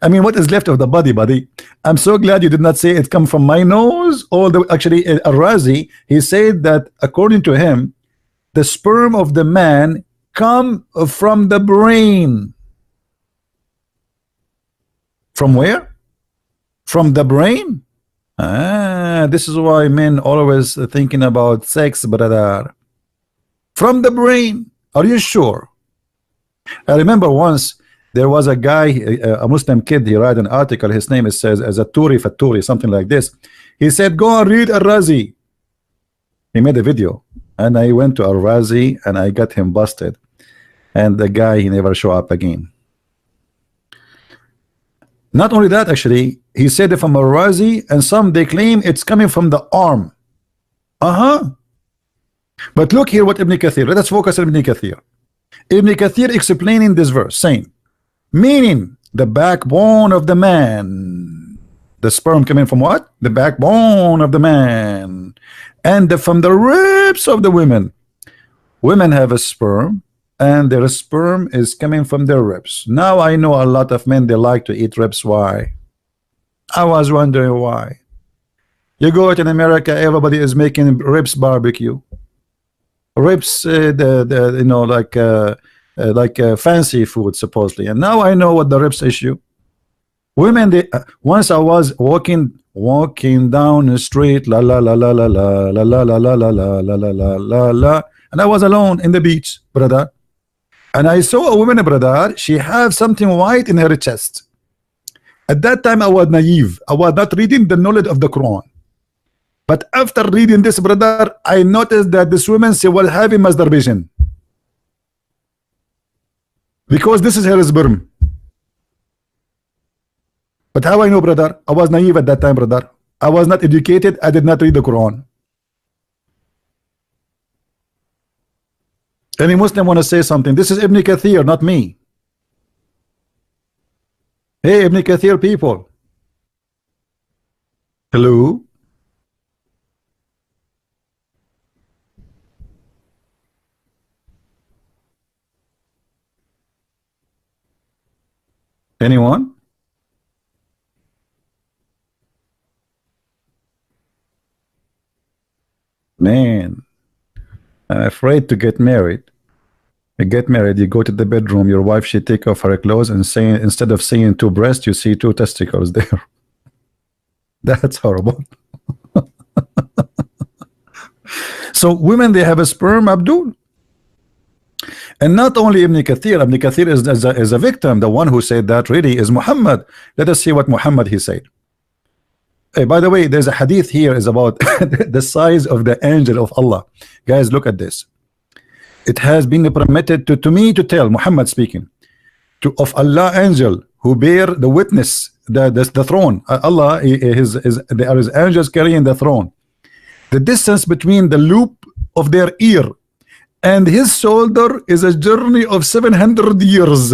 I mean, what is left of the body, buddy? I'm so glad you did not say it come from my nose. All the actually, Al-Razi, he said that according to him, the sperm of the man come from the brain. From where? From the brain? Ah, this is why men always thinking about sex, brother. From the brain. Are you sure? I remember once there was a guy, a Muslim kid, he wrote an article, his name is says as a Turi Faturi, something like this. He said, go and read Al-Razi. He made a video, and I went to Al-Razi and I got him busted. And the guy, he never show up again. Not only that, actually, he said it from Al-Razi, and some they claim it's coming from the arm. But look here what Ibn Kathir, let us focus on Ibn Kathir. Ibn Kathir explaining this verse, saying, meaning the backbone of the man, the sperm coming from what? The backbone of the man, and from the ribs of the women. Women have a sperm, and their sperm is coming from their ribs. Now I know a lot of men, they like to eat ribs. Why? I was wondering why. You go out in America, everybody is making ribs barbecue. Ribs, you know, like fancy food supposedly. And now I know what the ribs issue. Women, they once I was walking down the street, la la la la la la la la la la la la la la la la, and I was alone in the beach, brother. And I saw a woman, brother, she had something white in her chest. At that time I was naive. I was not reading the knowledge of the Quran. But after reading this, brother, I noticed that this woman, she was having masturbation. Because this is her sperm. But how I know, brother? I was naive at that time, brother. I was not educated. I did not read the Quran. Any Muslim want to say something? This is Ibn Kathir, not me. Hey, Ibn Kathir people. Hello? Anyone? Man, I'm afraid to get married. You get married, you go to the bedroom, your wife, she take off her clothes and saying, instead of seeing two breasts, you see two testicles there. That's horrible. So women, they have a sperm, Abdul. And not only Ibn Kathir is a victim. The one who said that really is Muhammad. Let us see what Muhammad he said. Hey, by the way, there's a hadith here is about the size of the angel of Allah. Guys, look at this. It has been permitted to me to tell, Muhammad speaking, of Allah angel who bear the witness, the throne. Allah there is angels carrying the throne. The distance between the loop of their ear and his shoulder is a journey of 700 years.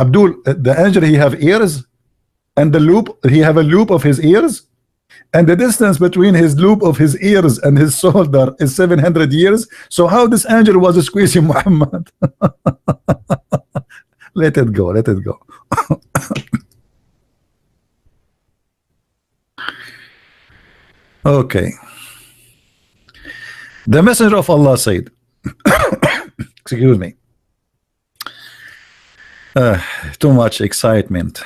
Abdul, the angel, he have ears, and the loop, he have a loop of his ears, and the distance between his loop of his ears and his shoulder is 700 years. So how this angel was squeezing Muhammad? Let it go, let it go. Okay. The messenger of Allah said, excuse me, too much excitement.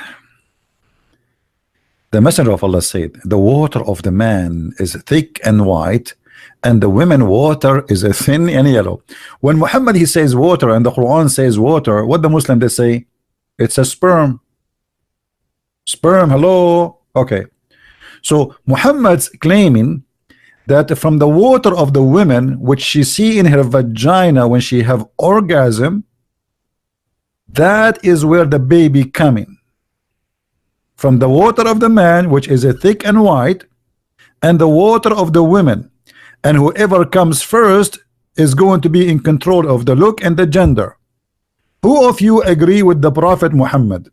The messenger of Allah said, the water of the man is thick and white, and the women water is a thin and yellow. When Muhammad he says water and the Quran says water, what the Muslim they say? It's a sperm. Sperm, hello. Okay. So Muhammad's claiming that from the water of the women which she see in her vagina when she have orgasm, that is where the baby coming. From the water of the man which is a thick and white, and the water of the women, and whoever comes first is going to be in control of the look and the gender. Who of you agree with the Prophet Muhammad?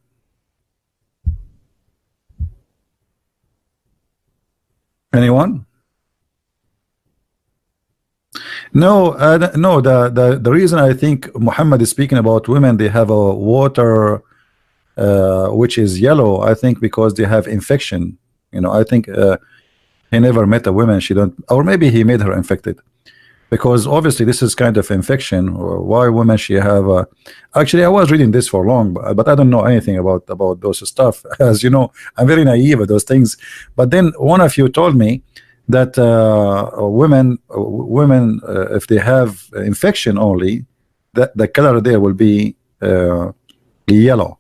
Anyone? No, no. The reason I think Muhammad is speaking about women, they have a water which is yellow. I think because they have infection. You know, I think he never met a woman. She don't, or maybe he made her infected. Because obviously this is kind of infection. Or why women she have actually I was reading this for long, but I don't know anything about those stuff. As you know, I'm very naive at those things. But then one of you told me that women if they have infection only, that the color there will be yellow.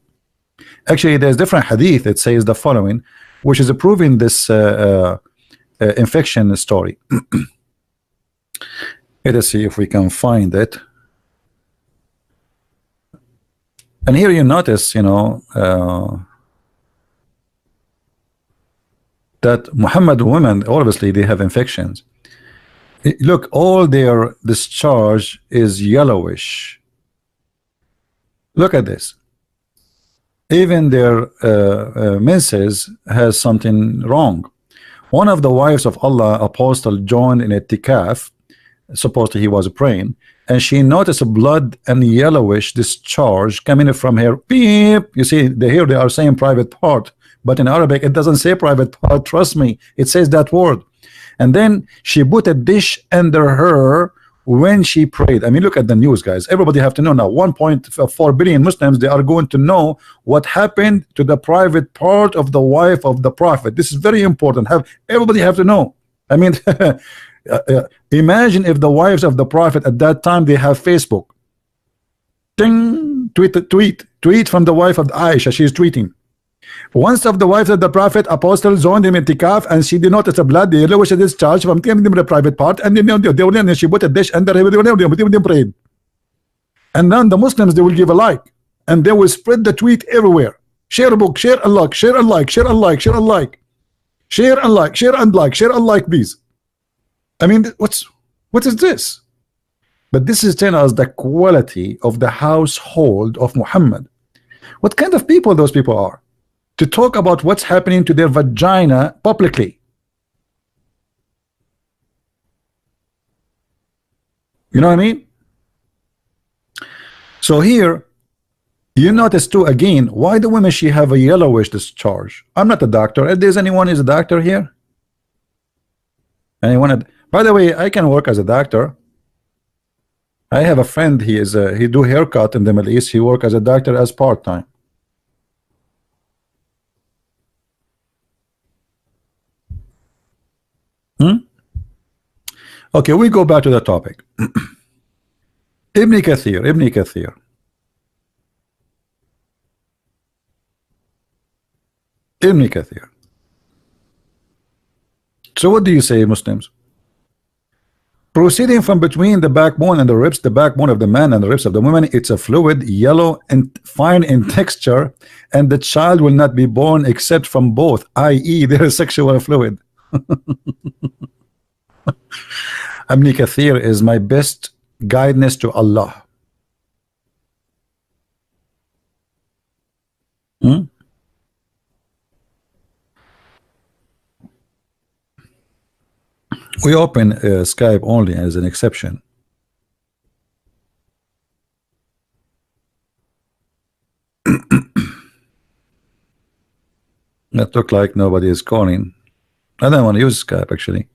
Actually, there's different hadith that says the following, which is proving this infection story. Let us see if we can find it. And here you notice, you know, that Muhammad women, obviously they have infections. Look, all their discharge is yellowish. Look at this. Even their menses has something wrong. One of the wives of Allah, Apostle, joined in a tikaf. Supposedly he was praying, and she noticed a blood and yellowish discharge coming from her beep. You see, here they are saying private part, but in Arabic it doesn't say private part. Trust me, it says that word. And then she put a dish under her when she prayed. I mean, look at the news, guys. Everybody have to know now. 1.4 billion Muslims, they are going to know what happened to the private part of the wife of the Prophet. This is very important. Everybody have to know. I mean. Imagine if the wives of the Prophet at that time they have Facebook. Ding, tweet from the wife of Aisha. She is tweeting. Once of the wives of the Prophet, Apostle, joined him in tikaf, and she did notice a blood, the yellowish discharge from the private part, and then she put a dish under her, prayed. And then the Muslims, they will give a like, and they will spread the tweet everywhere. Share a book, share a like, share a like, share a like, share a like, share and like, share and like, share and like, please. I mean, what is this? But this is telling us the quality of the household of Muhammad. What kind of people those people are to talk about what's happening to their vagina publicly. You know what I mean? So here you notice too again, why the women she have a yellowish discharge. I'm not a doctor. If there's anyone is a doctor here, anyone? By the way, I can work as a doctor. I have a friend, he do haircut in the Middle East. He work as a doctor as part-time. Okay, we go back to the topic. Ibn Kathir. So what do you say, Muslims? Proceeding from between the backbone and the ribs, the backbone of the man and the ribs of the woman, it's a fluid, yellow and fine in texture, and the child will not be born except from both, i.e. there is sexual fluid. Ibn Kathir is my best guidance to Allah. We open Skype only as an exception. That look like nobody is calling. I don't want to use Skype actually,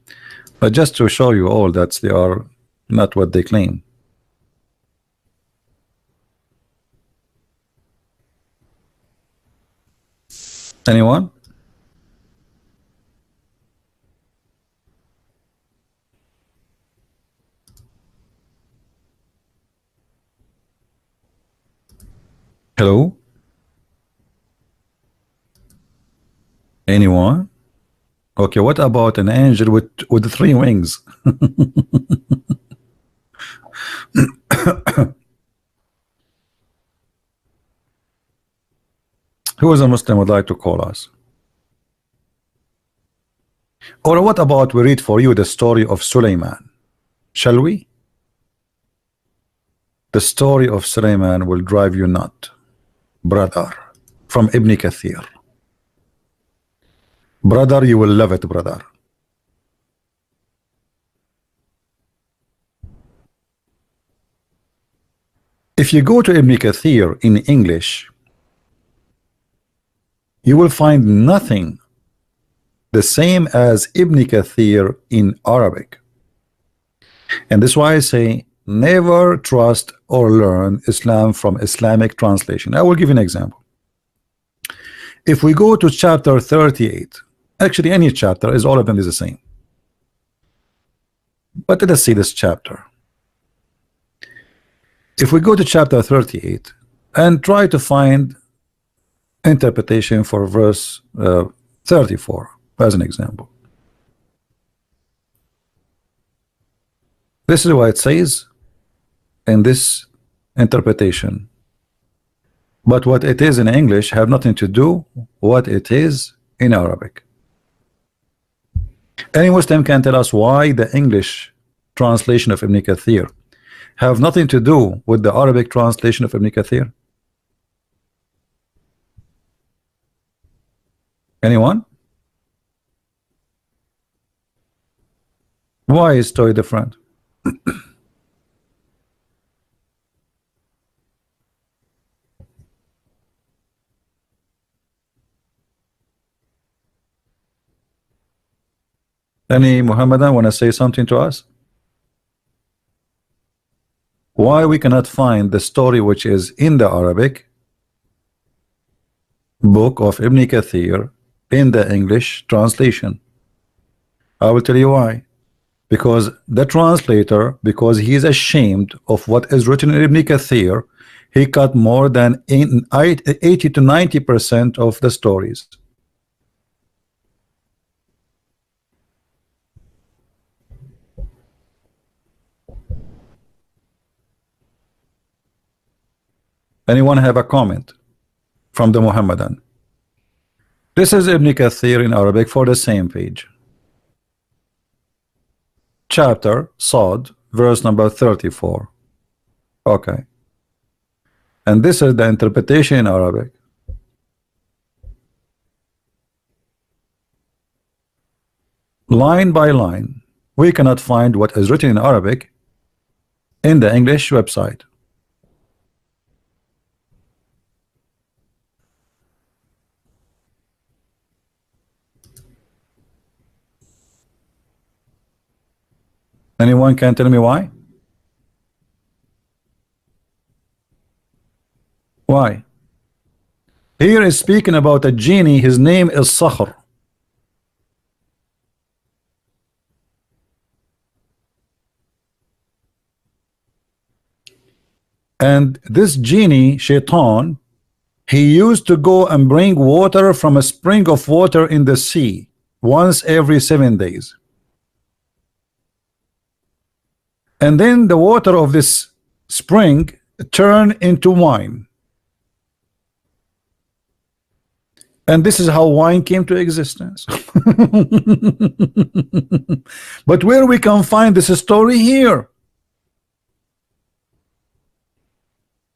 but just to show you all that they are not what they claim. Anyone? Hello? Anyone? Okay, what about an angel with 3 wings? Who is a Muslim would like to call us? Or what about we read for you the story of Sulaiman? Shall we? The story of Sulaiman will drive you nut, brother, from Ibn Kathir. Brother, you will love it, brother. If you go to Ibn Kathir in English, you will find nothing the same as Ibn Kathir in Arabic. And that's why I say never trust or learn Islam from Islamic translation. I will give you an example. If we go to chapter 38, actually any chapter, is all of them is the same. But let us see this chapter. If we go to chapter 38 and try to find interpretation for verse 34 as an example, this is what it says in this interpretation, but what it is in English have nothing to do what it is in Arabic. Any Muslim can tell us why the English translation of Ibn Kathir have nothing to do with the Arabic translation of Ibn Kathir? Anyone? Why is story different? Any Muhammadan want to say something to us? Why we cannot find the story which is in the Arabic book of Ibn Kathir in the English translation? I will tell you why. Because the translator, because he is ashamed of what is written in Ibn Kathir, he cut more than 80 to 90% of the stories. Anyone have a comment from the Muhammadan? This is Ibn Kathir in Arabic for the same page. Chapter Sad, verse number 34. Okay. And this is the interpretation in Arabic. Line by line, we cannot find what is written in Arabic in the English website. Anyone can tell me why? Why? Here is speaking about a genie, his name is Sakhr. And this genie, Shaitan, he used to go and bring water from a spring of water in the sea once every 7 days. And then the water of this spring turned into wine. And this is how wine came to existence. But where we can find this story here?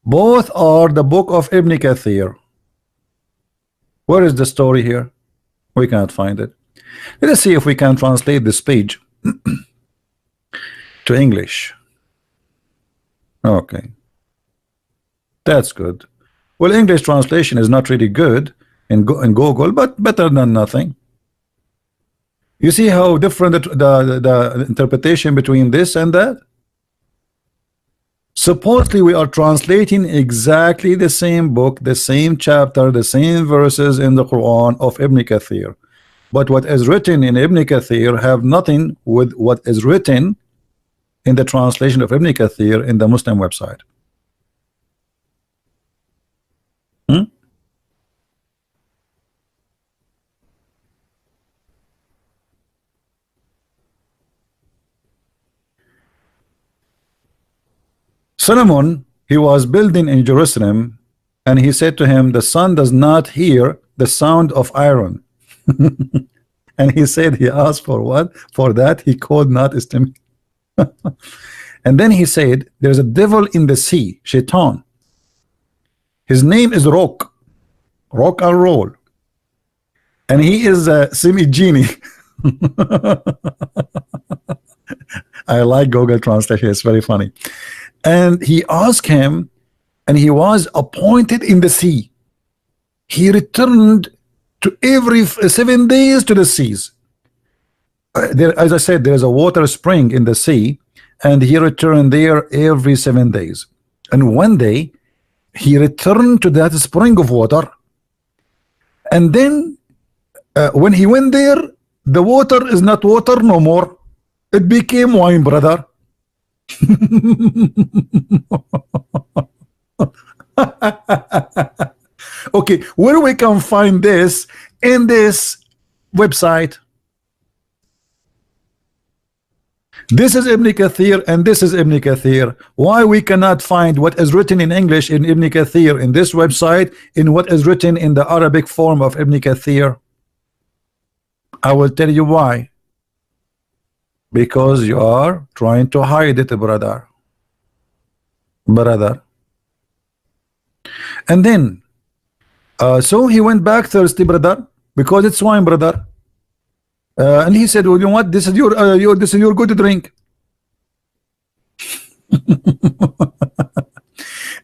Both are the book of Ibn Kathir. Where is the story here? We cannot find it. Let us see if we can translate this page to English. Okay, that's good. Well, English translation is not really good in Google, but better than nothing. You see how different the interpretation between this and that? Supposedly we are translating exactly the same book, the same chapter, the same verses in the Quran of Ibn Kathir, but what is written in Ibn Kathir have nothing with what is written in the translation of Ibn Kathir in the Muslim website. Solomon, he was building in Jerusalem, and he said to him, the sun does not hear the sound of iron. And he said, he asked for what? For that he could not estimate. And then he said, there's a devil in the sea, Shaitan. His name is Rock and Roll, and he is a semi-genie. I like Google Translation, it's very funny. And he asked him and he was appointed in the sea. He returned to every 7 days to the seas. There, as I said, there's a water spring in the sea, and he returned there every 7 days. And one day he returned to that spring of water, and then when he went there, the water is not water no more. It became wine, brother. Okay, where we can find this in this website? This is Ibn Kathir and this is Ibn Kathir. Why we cannot find what is written in English in Ibn Kathir in this website in what is written in the Arabic form of Ibn Kathir? I will tell you why. Because you are trying to hide it, brother. And then so he went back thirsty, brother, because it's wine, brother. And he said, well, you know what, this is your good drink.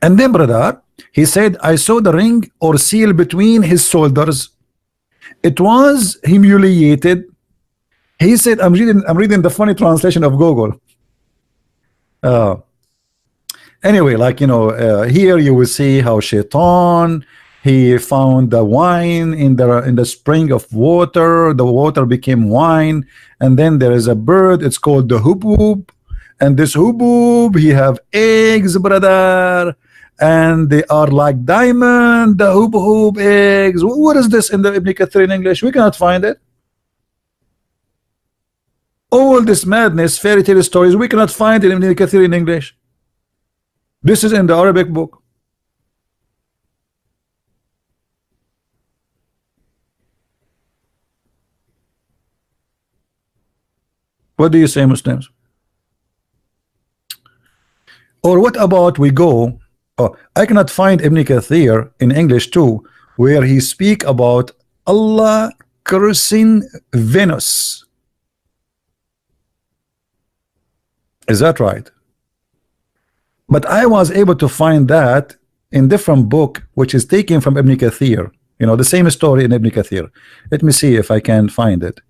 And then, brother, he said, I saw the ring or seal between his shoulders. It was humiliated. He said, I'm reading the funny translation of Google. Anyway, like, you know, here you will see how Shaitan, he found the wine in the spring of water. The water became wine, and then there is a bird. It's called the hubub, and this hubub, he have eggs, brother, and they are like diamond. The hubub eggs. What is this in the Ibn Kathir in English? We cannot find it. All this madness, fairy tale stories, we cannot find it in Ibn Kathir in English. This is in the Arabic book. What do you say, Muslims? Or what about we go, I cannot find Ibn Kathir in English too, where he speak about Allah cursing Venus. Is that right? But I was able to find that in different book which is taken from Ibn Kathir, you know, the same story in Ibn Kathir. Let me see if I can find it.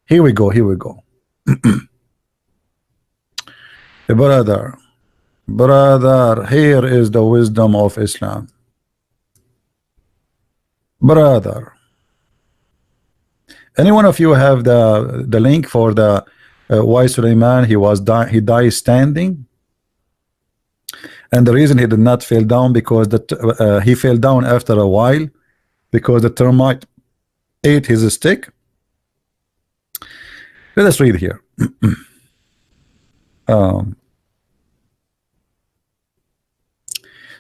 Here we go, here we go. brother, here is the wisdom of Islam, brother. Any one of you have the link for the why Sulaiman he died standing, and the reason he did not fall down because he fell down after a while because the termite ate his stick. Let us read here.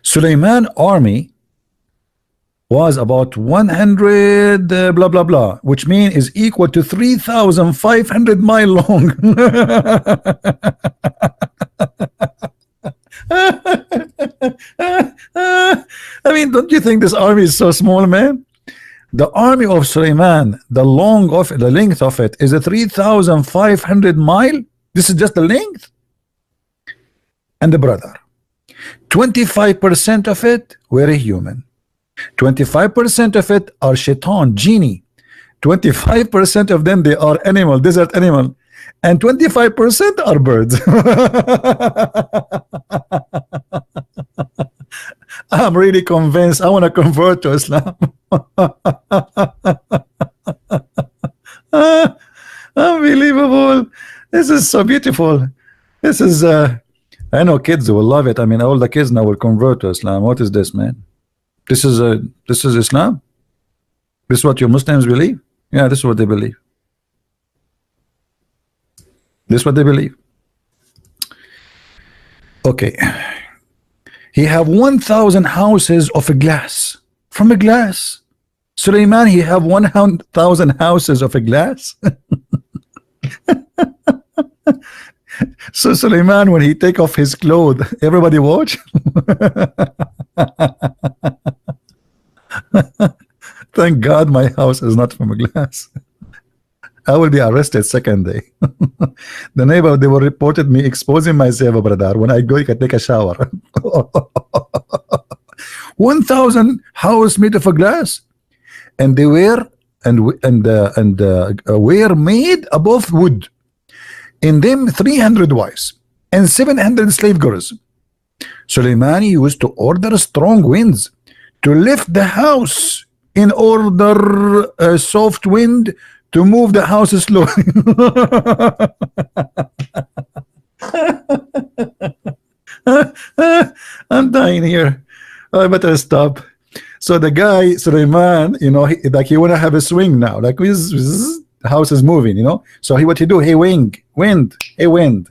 Sulaiman army was about 100 blah blah blah, which means is equal to 3,500 miles long. I mean, don't you think this army is so small, man? The army of Sulaiman, the length of it is a 3,500 mile. This is just the length. And the brother, 25% of it were a human, 25% of it are shaitan, genie, 25% of them they are animal, desert animal, and 25% are birds. I'm really convinced. I want to convert to Islam. Unbelievable. This is so beautiful. This is I know kids will love it. I mean, all the kids now will convert to Islam. What is this, man? This is Islam? This is what your Muslims believe? Yeah, this is what they believe. This is what they believe. Okay. He have 1,000 houses of a glass. From a glass. Sulaiman, he have 1,000 houses of a glass. So Sulaiman, when he take off his clothes, everybody watch. Thank God my house is not from a glass. I will be arrested second day. The neighbor, they will reported me exposing myself, brother, when I go take a shower. 1,000 house made of a glass, and they were were made above wood. In them 300 wives and 700 slave girls. Suleiman used to order strong winds to lift the house in order a soft wind to move the house slowly. I'm dying here. I better stop. So the guy Suleiman, you know, he wanna have a swing now, like his house is moving, you know. So what he do? Hey, wind, hey, wind,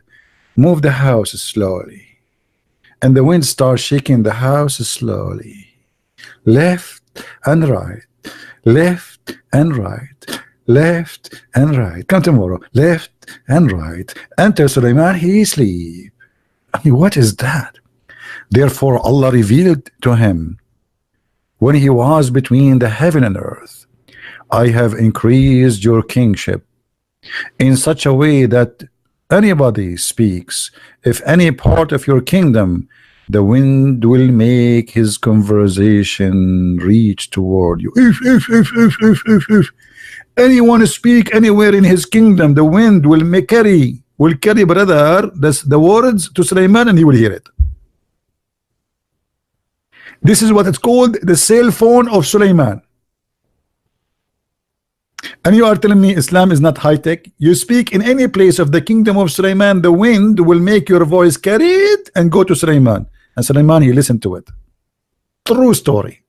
move the house slowly, and the wind starts shaking the house slowly, left and right, left and right, left and right. Come tomorrow, left and right. Enter Suleiman, he sleep. I mean, what is that? Therefore Allah revealed to him when he was between the heaven and earth, I have increased your kingship in such a way that anybody speaks, if any part of your kingdom, the wind will make his conversation reach toward you. If anyone speak anywhere in his kingdom, the wind will carry brother the words to Suleiman, and he will hear it. This is what it's called, the cell phone of Suleiman. And you are telling me Islam is not high-tech? You speak in any place of the kingdom of Suleiman, the wind will make your voice carried and go to Suleiman, and Suleiman, he listened to it. True story.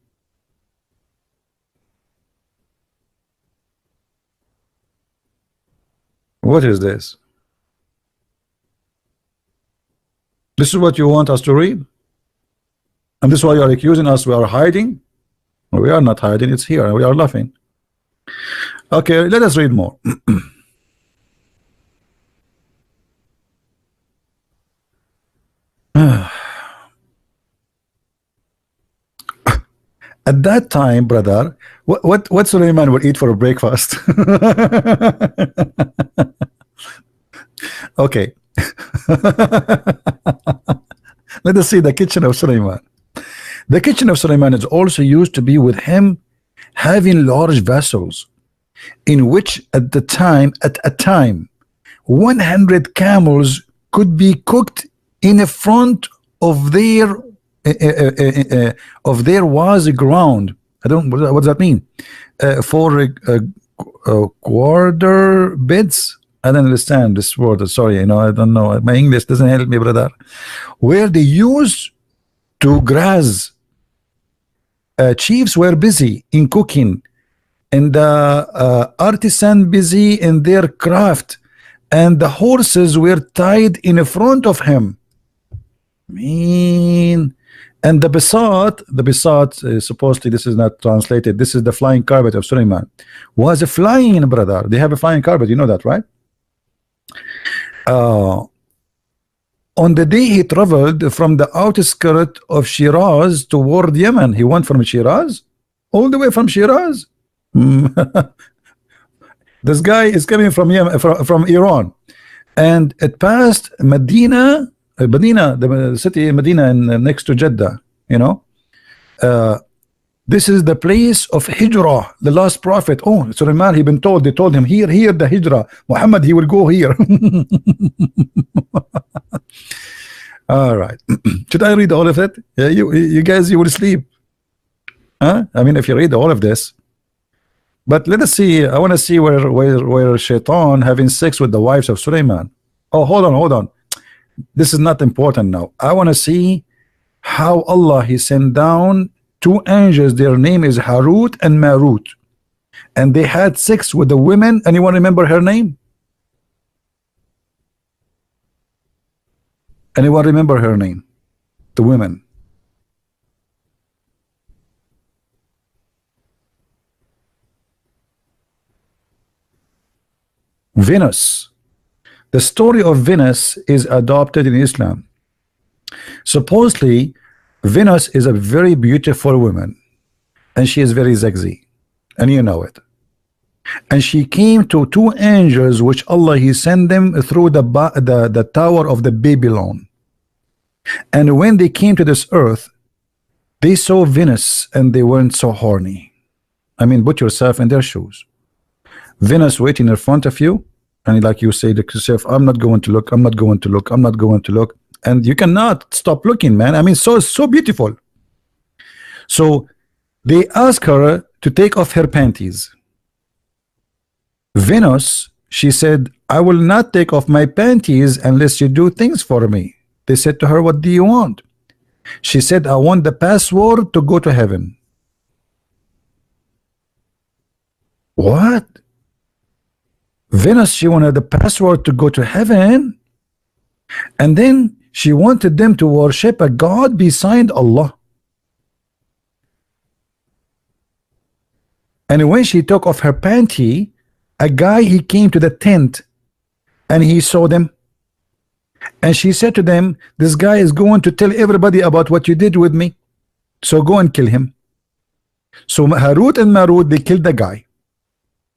What is this? This is what you want us to read? And this is why you are accusing us we are hiding? We are not hiding, it's here, and we are laughing. Okay, let us read more. At that time, brother, what Suleiman would eat for a breakfast? Okay. Let us see the kitchen of Suleiman. The kitchen of Suleiman is also used to be with him having large vessels in which at a time 100 camels could be cooked in front of their was a ground. I don't what does that mean? For quarter beds. I don't understand this word. Sorry, you know, I don't know. My English doesn't help me, brother. Where they used to graze. Chiefs were busy in cooking, and the artisan busy in their craft, and the horses were tied in front of him. And the Bisat, supposedly this is not translated, this is the flying carpet of Suleiman, was flying, brother. They have a flying carpet, you know that, right? On the day he traveled from the outskirts of Shiraz toward Yemen, he went from Shiraz, all the way from Shiraz. This guy is coming from Yemen, from Iran, and it passed Medina, the city Medina, next to Jeddah. You know, this is the place of Hijrah, the last prophet. Oh, Suleiman, he been told. They told him here the Hijrah. Muhammad, he will go here. All right. Should I read all of it? Yeah, you guys, you will sleep. Huh? I mean, if you read all of this. But let us see. I want to see where Shaitan having sex with the wives of Suleiman. Oh, hold on. This is not important now. I want to see how Allah he sent down two angels. Their name is Harut and Marut, and they had sex with the women. Anyone remember her name? Anyone remember her name? The women. Venus. The story of Venus is adopted in Islam. Supposedly, Venus is a very beautiful woman, and she is very sexy, and you know it. And she came to two angels, which Allah he sent them through the tower of the Babylon. And when they came to this earth, They saw Venus and they weren't so horny. I mean, put yourself in their shoes. Venus waiting in front of you, and like you say to yourself, I'm not going to look, I'm not going to look, I'm not going to look, and you cannot stop looking, man. I mean, so beautiful. So they ask her to take off her panties. Venus, she said, I will not take off my panties unless you do things for me. They said to her, what do you want? She said, I want the password to go to heaven. What? Venus, she wanted the password to go to heaven, and then she wanted them to worship a god beside Allah. And when she took off her panty, a guy, he came to the tent and he saw them, and she said to them, this guy is going to tell everybody about what you did with me, so go and kill him. So Harut and Marut, they killed the guy.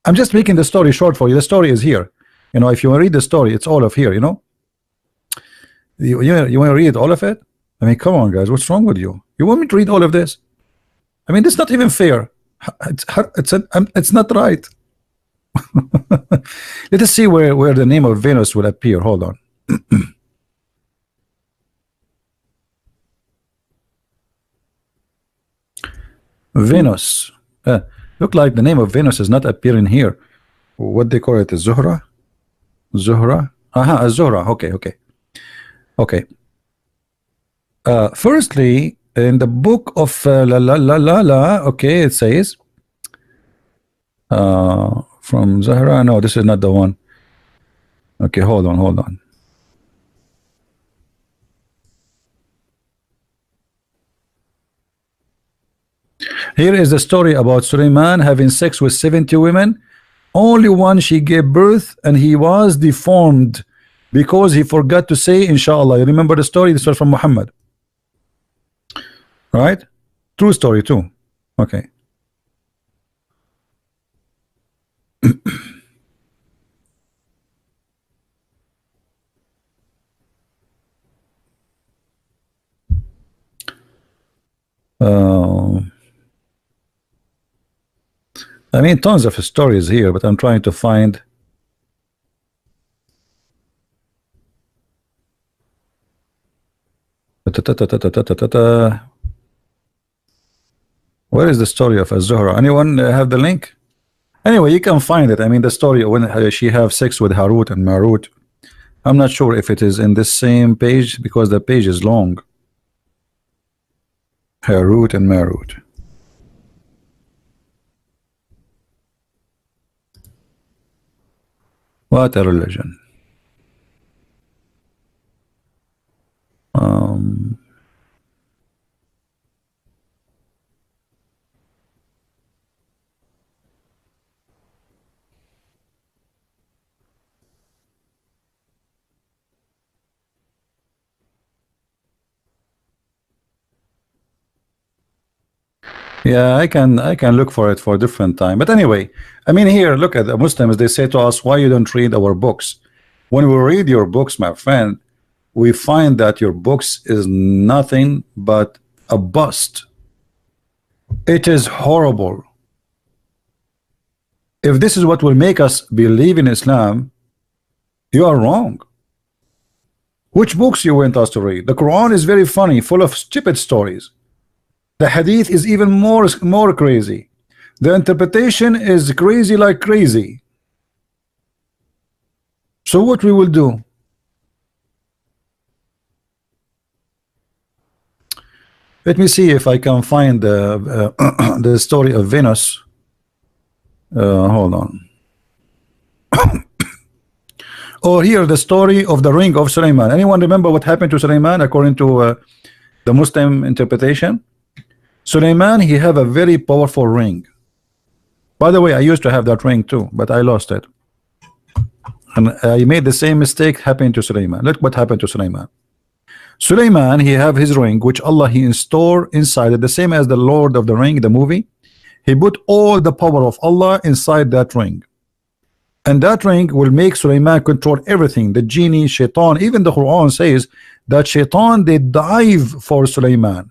I'm just making the story short for you. The story is here. You know, if you want to read the story, it's all of here, you know. You want to read all of it? I mean, come on, guys. What's wrong with you? You want me to read all of this? I mean, this is not even fair. It's not right. Let us see where the name of Venus will appear. Hold on. Venus. Look like the name of Venus is not appearing here. What they call it? Zuhra? Zuhra? Aha, Zuhra. Okay. Firstly, in the book of okay, it says from Zahra. No, this is not the one. Okay, hold on. Here is the story about Suleiman having sex with 70 women. Only one she gave birth, and he was deformed because he forgot to say inshallah. You remember the story? This was from Muhammad, right? True story too. Okay. I mean, tons of stories here, but I'm trying to find. Where is the story of Az-Zuhra? Anyone have the link? Anyway, you can find it. I mean, the story when she have sex with Harut and Marut. I'm not sure if it is in this same page because the page is long. Harut and Marut. What a religion. Yeah, I can look for it for a different time. But anyway, I mean, here, look at the Muslims. They say to us, why you don't read our books? When we read your books, my friend, we find that your books is nothing but a bust. It is horrible. If this is what will make us believe in Islam, you are wrong. Which books you want us to read? The Quran is very funny, full of stupid stories. The Hadith is even more crazy. The interpretation is crazy like crazy. So what we will do? Let me see if I can find the story of Venus. Hold on. Or here the story of the ring of Suleiman. Anyone remember what happened to Suleiman according to the Muslim interpretation? Suleiman, he have a very powerful ring. By the way, I used to have that ring too, but I lost it. And I made the same mistake happening to Suleiman. Look what happened to Suleiman. Suleiman, he have his ring, which Allah he installed inside it, the same as the Lord of the Ring, the movie. He put all the power of Allah inside that ring. And that ring will make Suleiman control everything. The genie, shaitan, even the Quran says that shaitan, they dive for Suleiman.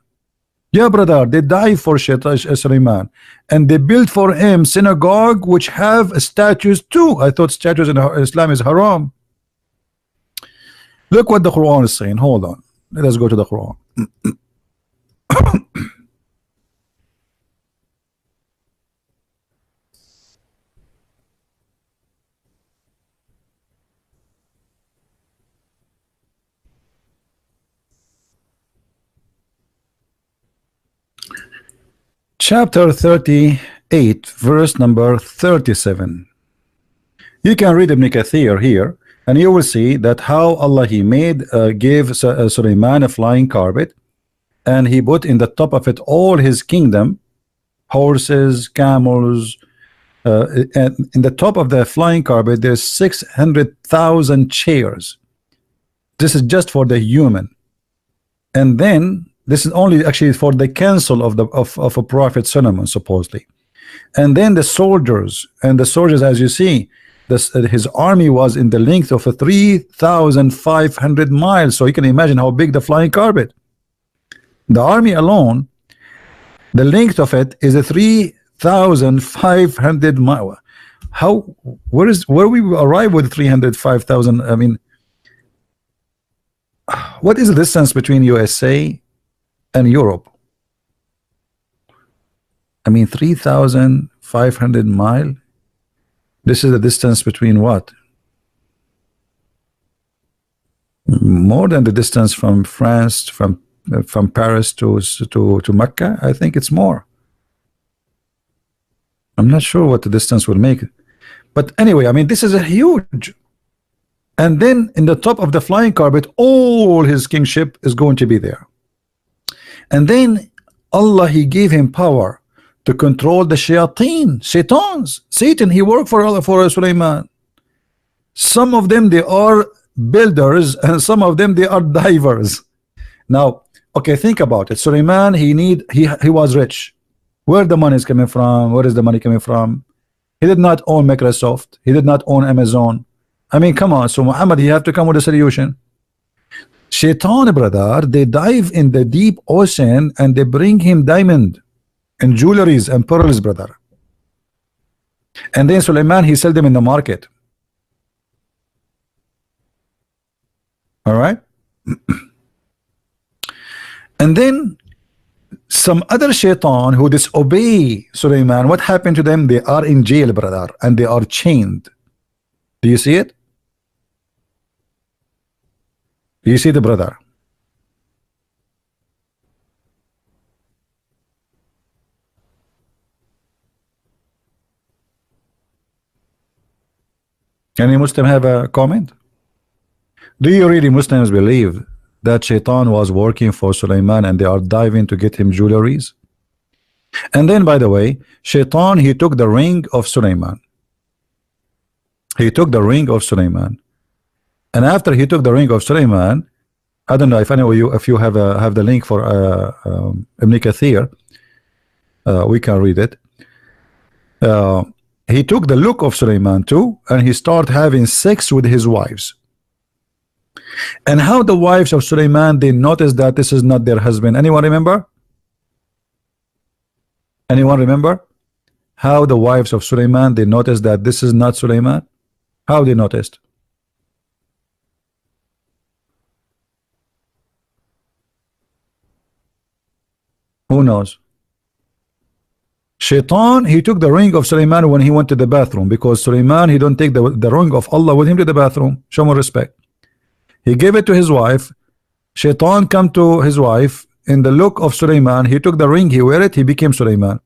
Yeah, brother, they die for Sulaiman, and they built for him synagogue which have statues too. I thought statues in Islam is haram. Look what the Quran is saying. Hold on, let us go to the Quran. Chapter 38, verse number 37. You can read Ibn Kathir here, and you will see that how Allah He made gave Sulaiman a flying carpet, and He put in the top of it all His kingdom, horses, camels, and in the top of the flying carpet there's 600,000 chairs. This is just for the human, and then this is only actually for the council of a prophet Solomon supposedly. And then the soldiers, as you see, his army was in the length of 3,500 miles. So you can imagine how big the flying carpet. The army alone, the length of it is 3,500 miles. Where we arrive with 305,000? I mean, what is the distance between USA and Europe? I mean, 3,500 miles. This is the distance between what? More than the distance from France, from Paris to Mecca. I think it's more. I'm not sure what the distance will make, but anyway, I mean, this is a huge. And then in the top of the flying carpet, all his kingship is going to be there. And then Allah He gave him power to control the shaitans. Satan, he worked for Sulaiman. Some of them they are builders, and some of them they are divers. Now, okay, think about it. Sulaiman, he was rich. Where the money is coming from? Where is the money coming from? He did not own Microsoft. He did not own Amazon. I mean, come on. So Muhammad, you have to come with a solution. Shaitan, brother, they dive in the deep ocean and they bring him diamond and jewelries and pearls, brother. And then Sulaiman, he sell them in the market. All right. And then some other shaitan who disobey Sulaiman, what happened to them? They are in jail, brother, and they are chained. Do you see it? Do you see the brother? Any Muslim have a comment? Do you really Muslims believe that Shaitan was working for Sulaiman and they are diving to get him jewelries? And then, by the way, Shaitan, he took the ring of Sulaiman. He took the ring of Sulaiman. And after he took the ring of Sulaiman, I don't know if any of you, if you have the link for Ibn Kathir, we can read it. He took the look of Sulaiman too, and he started having sex with his wives. And how the wives of Sulaiman, they noticed that this is not their husband. Anyone remember? Anyone remember? How the wives of Sulaiman, they noticed that this is not Sulaiman? How they noticed? Who knows? Shaitan, he took the ring of Sulaiman when he went to the bathroom, because Sulaiman, he don't take the ring of Allah with him to the bathroom. Show more respect. He gave it to his wife. Shaitan come to his wife in the look of Sulaiman. He took the ring, he wear it, he became Sulaiman.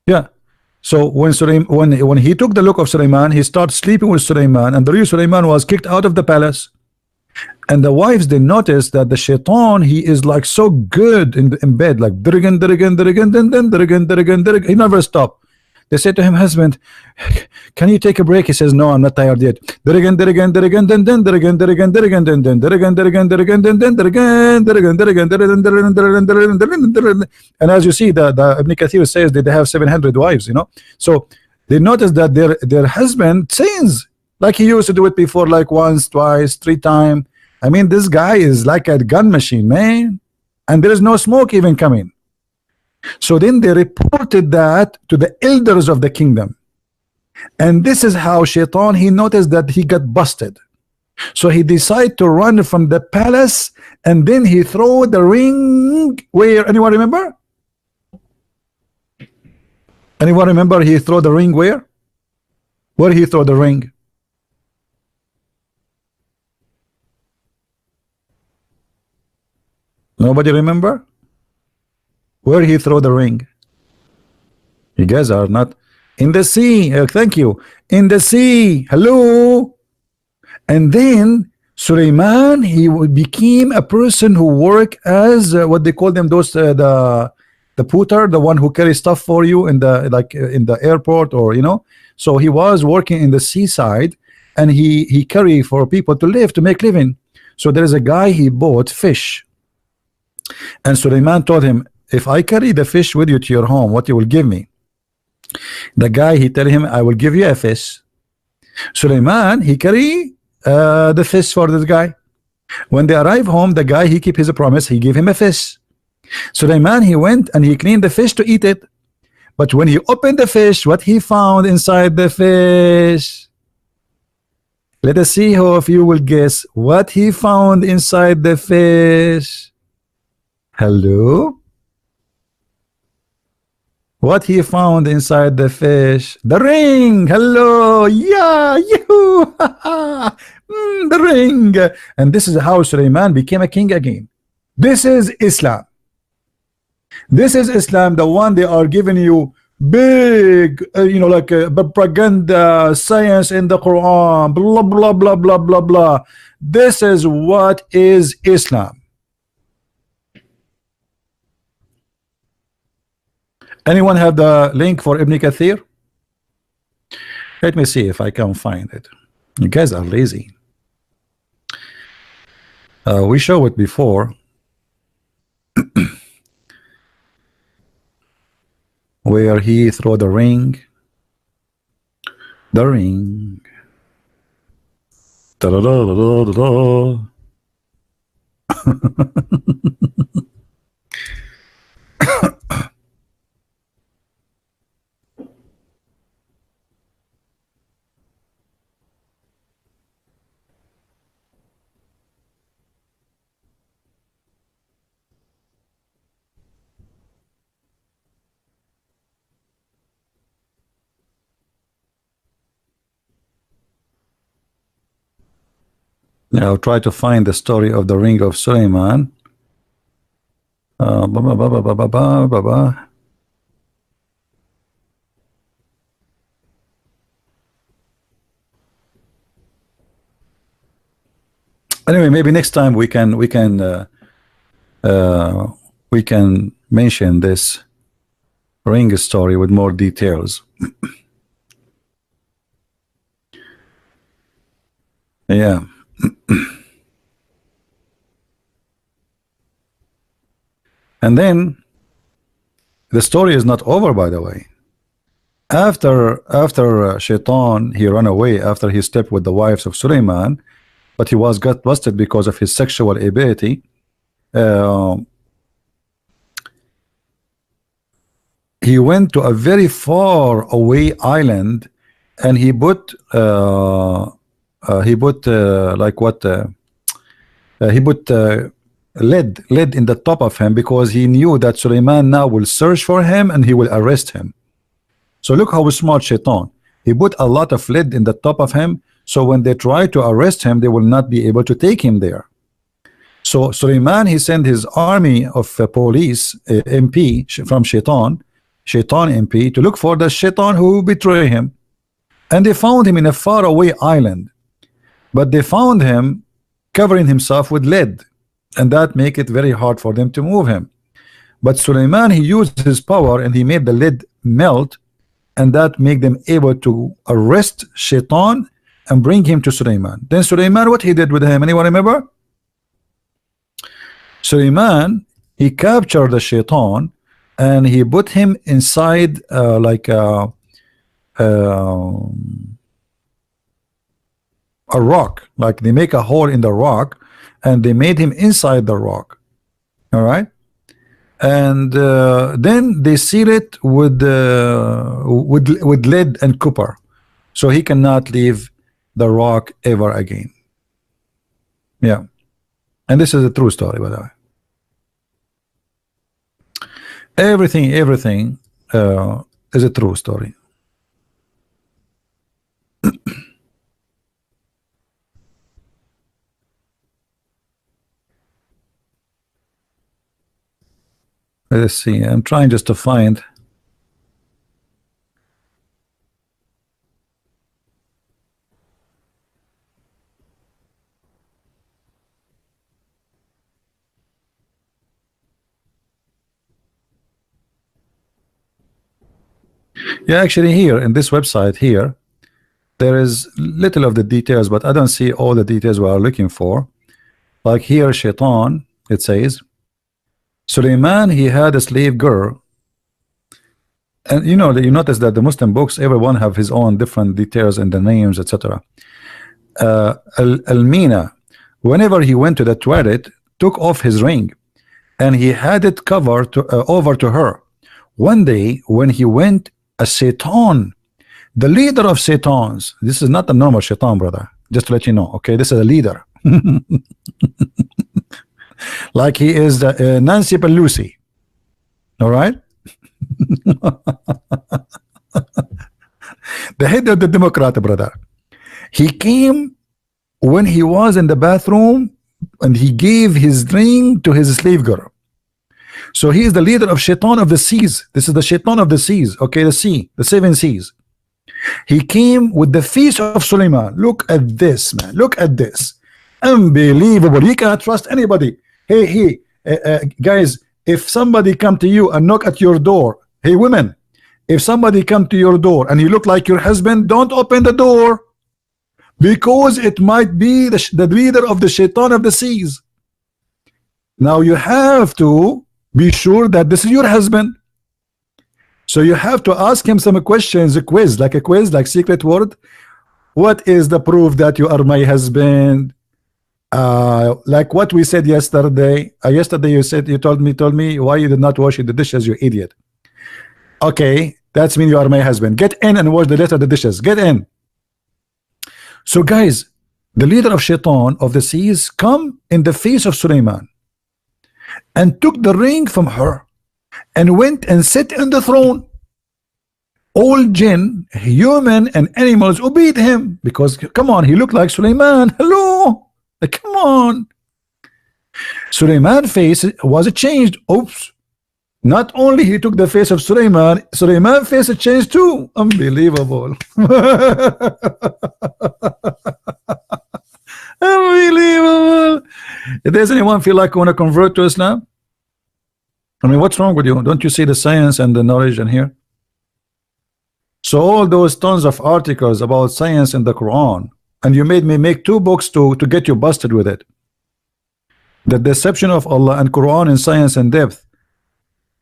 Yeah. So when he took the look of Sulaiman, he started sleeping with Sulaiman, and the real Sulaiman was kicked out of the palace. And the wives, they noticed that the Shaitan, he is like so good in bed, like he never stopped. They said to him, husband, can you take a break? He says, no, I'm not tired yet. And as you see, the Ibn Kathir says that they have 700 wives, you know. So they noticed that their husband sins like he used to do it before, like once, twice, 3 times. I mean, this guy is like a gun machine, man, and there is no smoke even coming. So then they reported that to the elders of the kingdom, and this is how Shaitan, he noticed that he got busted. So he decided to run from the palace, and then he threw the ring. Where, anyone remember? Anyone remember he threw the ring where? Where he threw the ring? Nobody remember? Where he threw the ring? You guys are not in the sea. Thank you. In the sea. Hello. And then Suleiman, he became a person who worked as what they call them, those the putter, the one who carries stuff for you in the in the airport, or you know. So he was working in the seaside, and he carry for people to live, to make living. So there is a guy, he bought fish, and Suleiman told him, if I carry the fish with you to your home, what you will give me? The guy, he tell him, I will give you a fish. Suleiman, he carry the fish for this guy. When they arrive home, the guy, he keep his promise, he give him a fish. Suleiman, he went and he cleaned the fish to eat it. But when he opened the fish, what he found inside the fish? Let us see how if you will guess what he found inside the fish. Hello? What he found inside the fish? The ring. Hello. Yeah. You. The ring. And this is how Suleiman became a king again. This is Islam. This is Islam, the one they are giving you big, you know, like propaganda, science in the Quran, blah, blah, blah, blah, blah, blah. This is what is Islam. Anyone have the link for Ibn Kathir? Let me see if I can find it. You guys are lazy. We show it before. Where he threw the ring. The ring. Da -da -da -da -da -da. Now try to find the story of the ring of Suleiman. Ba, ba, ba, ba, ba, ba, ba, ba, ba. Anyway, maybe next time we can mention this ring story with more details. Yeah. And then the story is not over, by the way. After Shaitan, he ran away after he slept with the wives of Suleiman, but he got busted because of his sexual ability. He went to a very far away island, and he put lead in the top of him, because he knew that Suleiman now will search for him and he will arrest him. So look how smart Shaitan. He put a lot of lead in the top of him, so when they try to arrest him, they will not be able to take him there. So Suleiman, he sent his army of police, MP from Shaitan MP, to look for the Shaitan who betrayed him. And they found him in a faraway island, but they found him covering himself with lead, and that make it very hard for them to move him. But Suleiman, he used his power and he made the lead melt, and that make them able to arrest Shaitan and bring him to Suleiman. Then Suleiman, what he did with him, anyone remember? Suleiman, he captured the Shaitan and he put him inside a rock. Like they make a hole in the rock, and they made him inside the rock. All right, and then they seal it with lead and copper, so he cannot leave the rock ever again. Yeah, and this is a true story, by the way. Everything is a true story. Let's see. I'm trying just to find. Yeah, actually, here in this website here, there is little of the details, but I don't see all the details we are looking for. Like here, Shaitan, it says, Suleiman, he had a slave girl. And you know, you notice that the Muslim books, everyone have his own different details and the names, etc. Al-Mina, whenever he went to the toilet, took off his ring, and he had it covered over to her. One day, when he went, a Satan, the leader of Satans, this is not a normal Shaitan, brother, just to let you know, okay, this is a leader. Like he is the Nancy Pelosi. All right. The head of the Democrat, brother. He came when he was in the bathroom and he gave his ring to his slave girl. So he is the leader of Shaitan of the seas. This is the Shaitan of the seas. Okay, the sea, the 7 seas. He came with the face of Suleiman. Look at this, man. Look at this. Unbelievable. You cannot trust anybody. Hey, guys, if somebody come to you and knock at your door, hey, women, if somebody come to your door and you look like your husband, don't open the door, because it might be the leader of the Shaitan of the seas. Now you have to be sure that this is your husband. So you have to ask him some questions, a quiz, like secret word. What is the proof that you are my husband? Like what we said yesterday. Yesterday you told me why you did not wash the dishes, you idiot. Okay, that's mean you are my husband. Get in and wash the rest of the dishes. Get in. So guys, the leader of Shaitan of the seas come in the face of Suleiman and took the ring from her and went and sat on the throne. All jinn, human and animals obeyed him, because come on, he looked like Suleiman. Hello, come on. Suleiman's face was changed. Oops. Not only he took the face of Suleiman, Suleiman's face changed too. Unbelievable. Unbelievable. Does anyone feel like want to convert to Islam? I mean, what's wrong with you? Don't you see the science and the knowledge in here? So all those tons of articles about science in the Quran, and you made me make 2 books to get you busted with it. The deception of Allah and Quran in science and depth.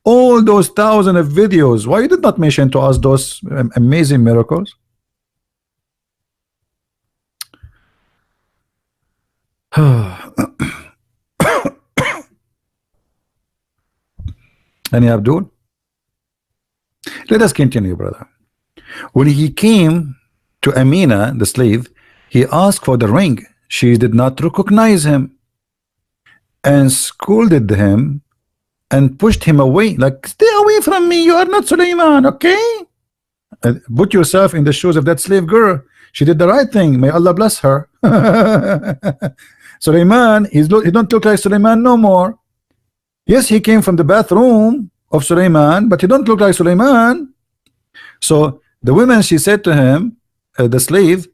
All those thousands of videos, why you did not mention to us those amazing miracles? Any Abdul? Let us continue, brother. When he came to Amina, the slave, he asked for the ring. She did not recognize him and scolded him and pushed him away, like, stay away from me, you are not Suleiman, okay? Put yourself in the shoes of that slave girl. She did the right thing. May Allah bless her. Suleiman, he don't look like Suleiman no more. Yes, he came from the bathroom of Suleiman, but he don't look like Suleiman. So the woman, she said to him, the slave,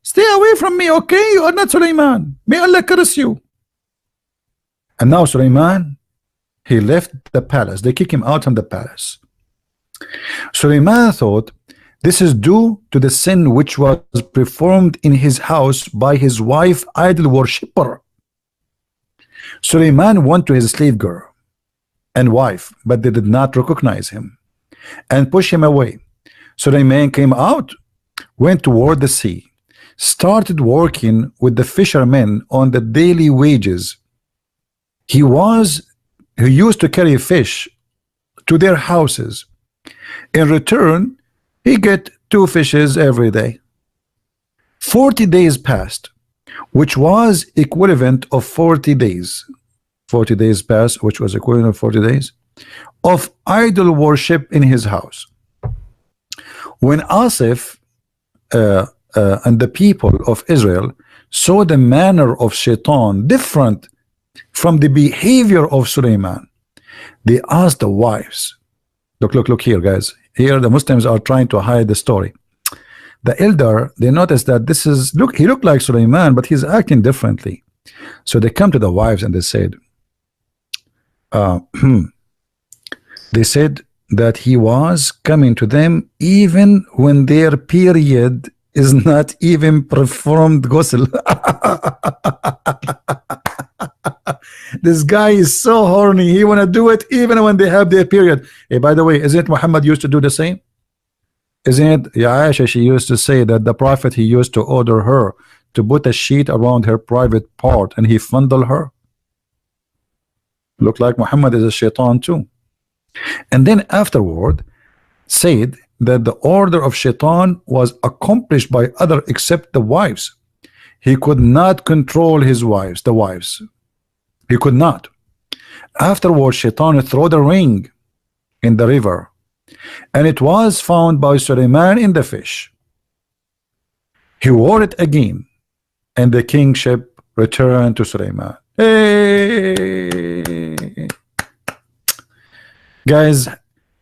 stay away from me, okay? You are not Suleiman. May Allah curse you. And now Suleiman, he left the palace. They kick him out from the palace. Suleiman thought this is due to the sin which was performed in his house by his wife, idol worshipper. Suleiman went to his slave girl and wife, but they did not recognize him and push him away. Suleiman came out, went toward the sea, started working with the fishermen on the daily wages. He used to carry fish to their houses. In return, he get 2 fishes every day. 40 days passed, which was equivalent of 40 days. 40 days passed, which was equivalent of 40 days of idol worship in his house. When Asif and the people of Israel saw the manner of Shaitan different from the behavior of Suleiman, they asked the wives. Look here, guys. Here the Muslims are trying to hide the story. The elder, they noticed that this is, look, he looked like Suleiman, but he's acting differently. So they come to the wives and they said, they said that he was coming to them even when their period is not even performed ghusl. This guy is so horny. He want to do it even when they have their period. Hey, by the way, isn't Muhammad used to do the same? Isn't it Aisha, she used to say that the prophet, he used to order her to put a sheet around her private part and he fondle her? Look like Muhammad is a shaitan too. And then afterward said that the order of shaitan was accomplished by other except the wives. He could not control his wives, the wives. He could not. Afterwards, shaitan threw the ring in the river, and it was found by Suleiman in the fish. He wore it again, and the kingship returned to Suleiman. Hey! Guys,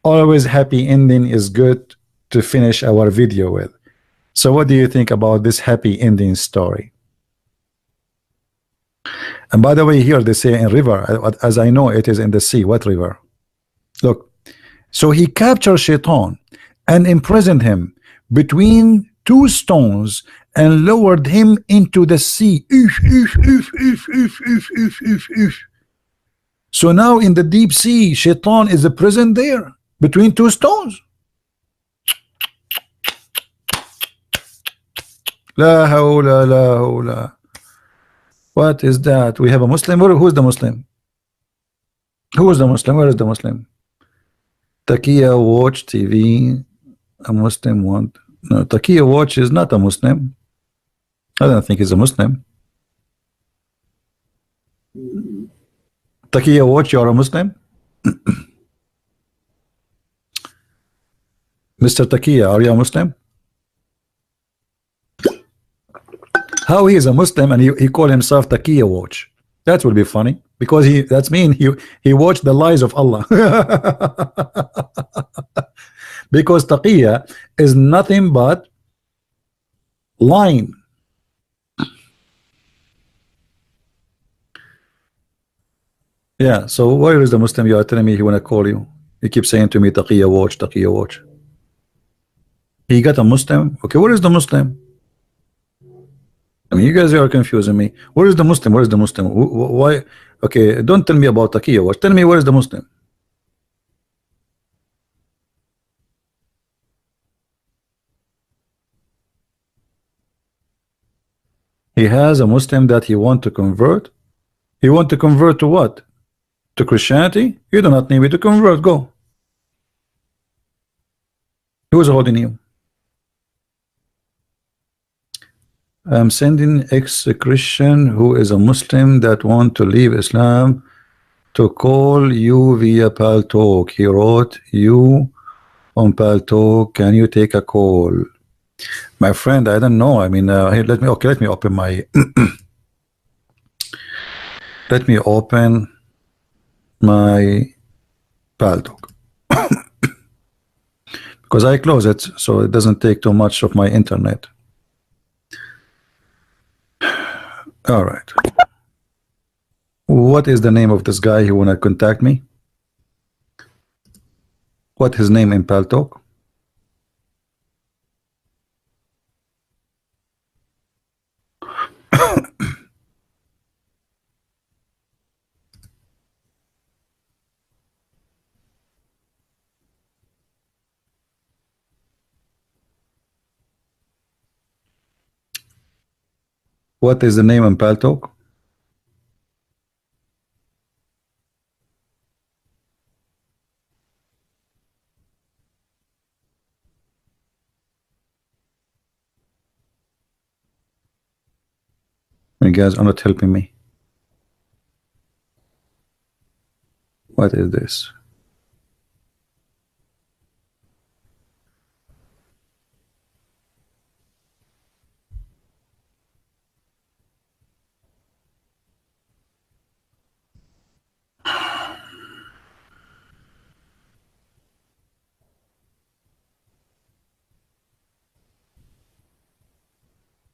always happy ending is good to finish our video with. So what do you think about this happy ending story? And by the way, here they say in river, as I know it is in the sea. What river? Look, so he captured Shaitan and imprisoned him between 2 stones and lowered him into the sea. So now in the deep sea, Shaitan is a prison there between 2 stones. La hawla la hawla. What is that? We have a Muslim. Who is the Muslim? Who is the Muslim? Where is the Muslim? Takia Watch TV. A Muslim want. No, Takia Watch is not a Muslim. I don't think he's a Muslim. Takia Watch, you're a Muslim? Mr. Takia, are you a Muslim? How he is a Muslim and he call himself Taqiya Watch? That would be funny, because that's mean he watched the lies of Allah. Because Taqiya is nothing but lying. Yeah, so where is the Muslim you are telling me he want to call you? He keeps saying to me Taqiya Watch, Taqiya Watch. He got a Muslim? Okay, where is the Muslim? I mean, you guys are confusing me. Where is the Muslim? Where is the Muslim? Why? Okay, don't tell me about Taqiya Watch. Tell me where is the Muslim? He has a Muslim that he want to convert. He want to convert to what? To Christianity? You do not need me to convert. Go. Who is holding you? I'm sending ex-Christian who is a Muslim that want to leave Islam to call you via Paltalk. He wrote you on Paltalk. Can you take a call? My friend, I don't know. I mean, here, let me open my let me open my Paltalk because I close it so it doesn't take too much of my internet. All right. What is the name of this guy who wanna contact me? What his name in Paltalk? What is the name on Paltalk? You guys are not helping me. What is this?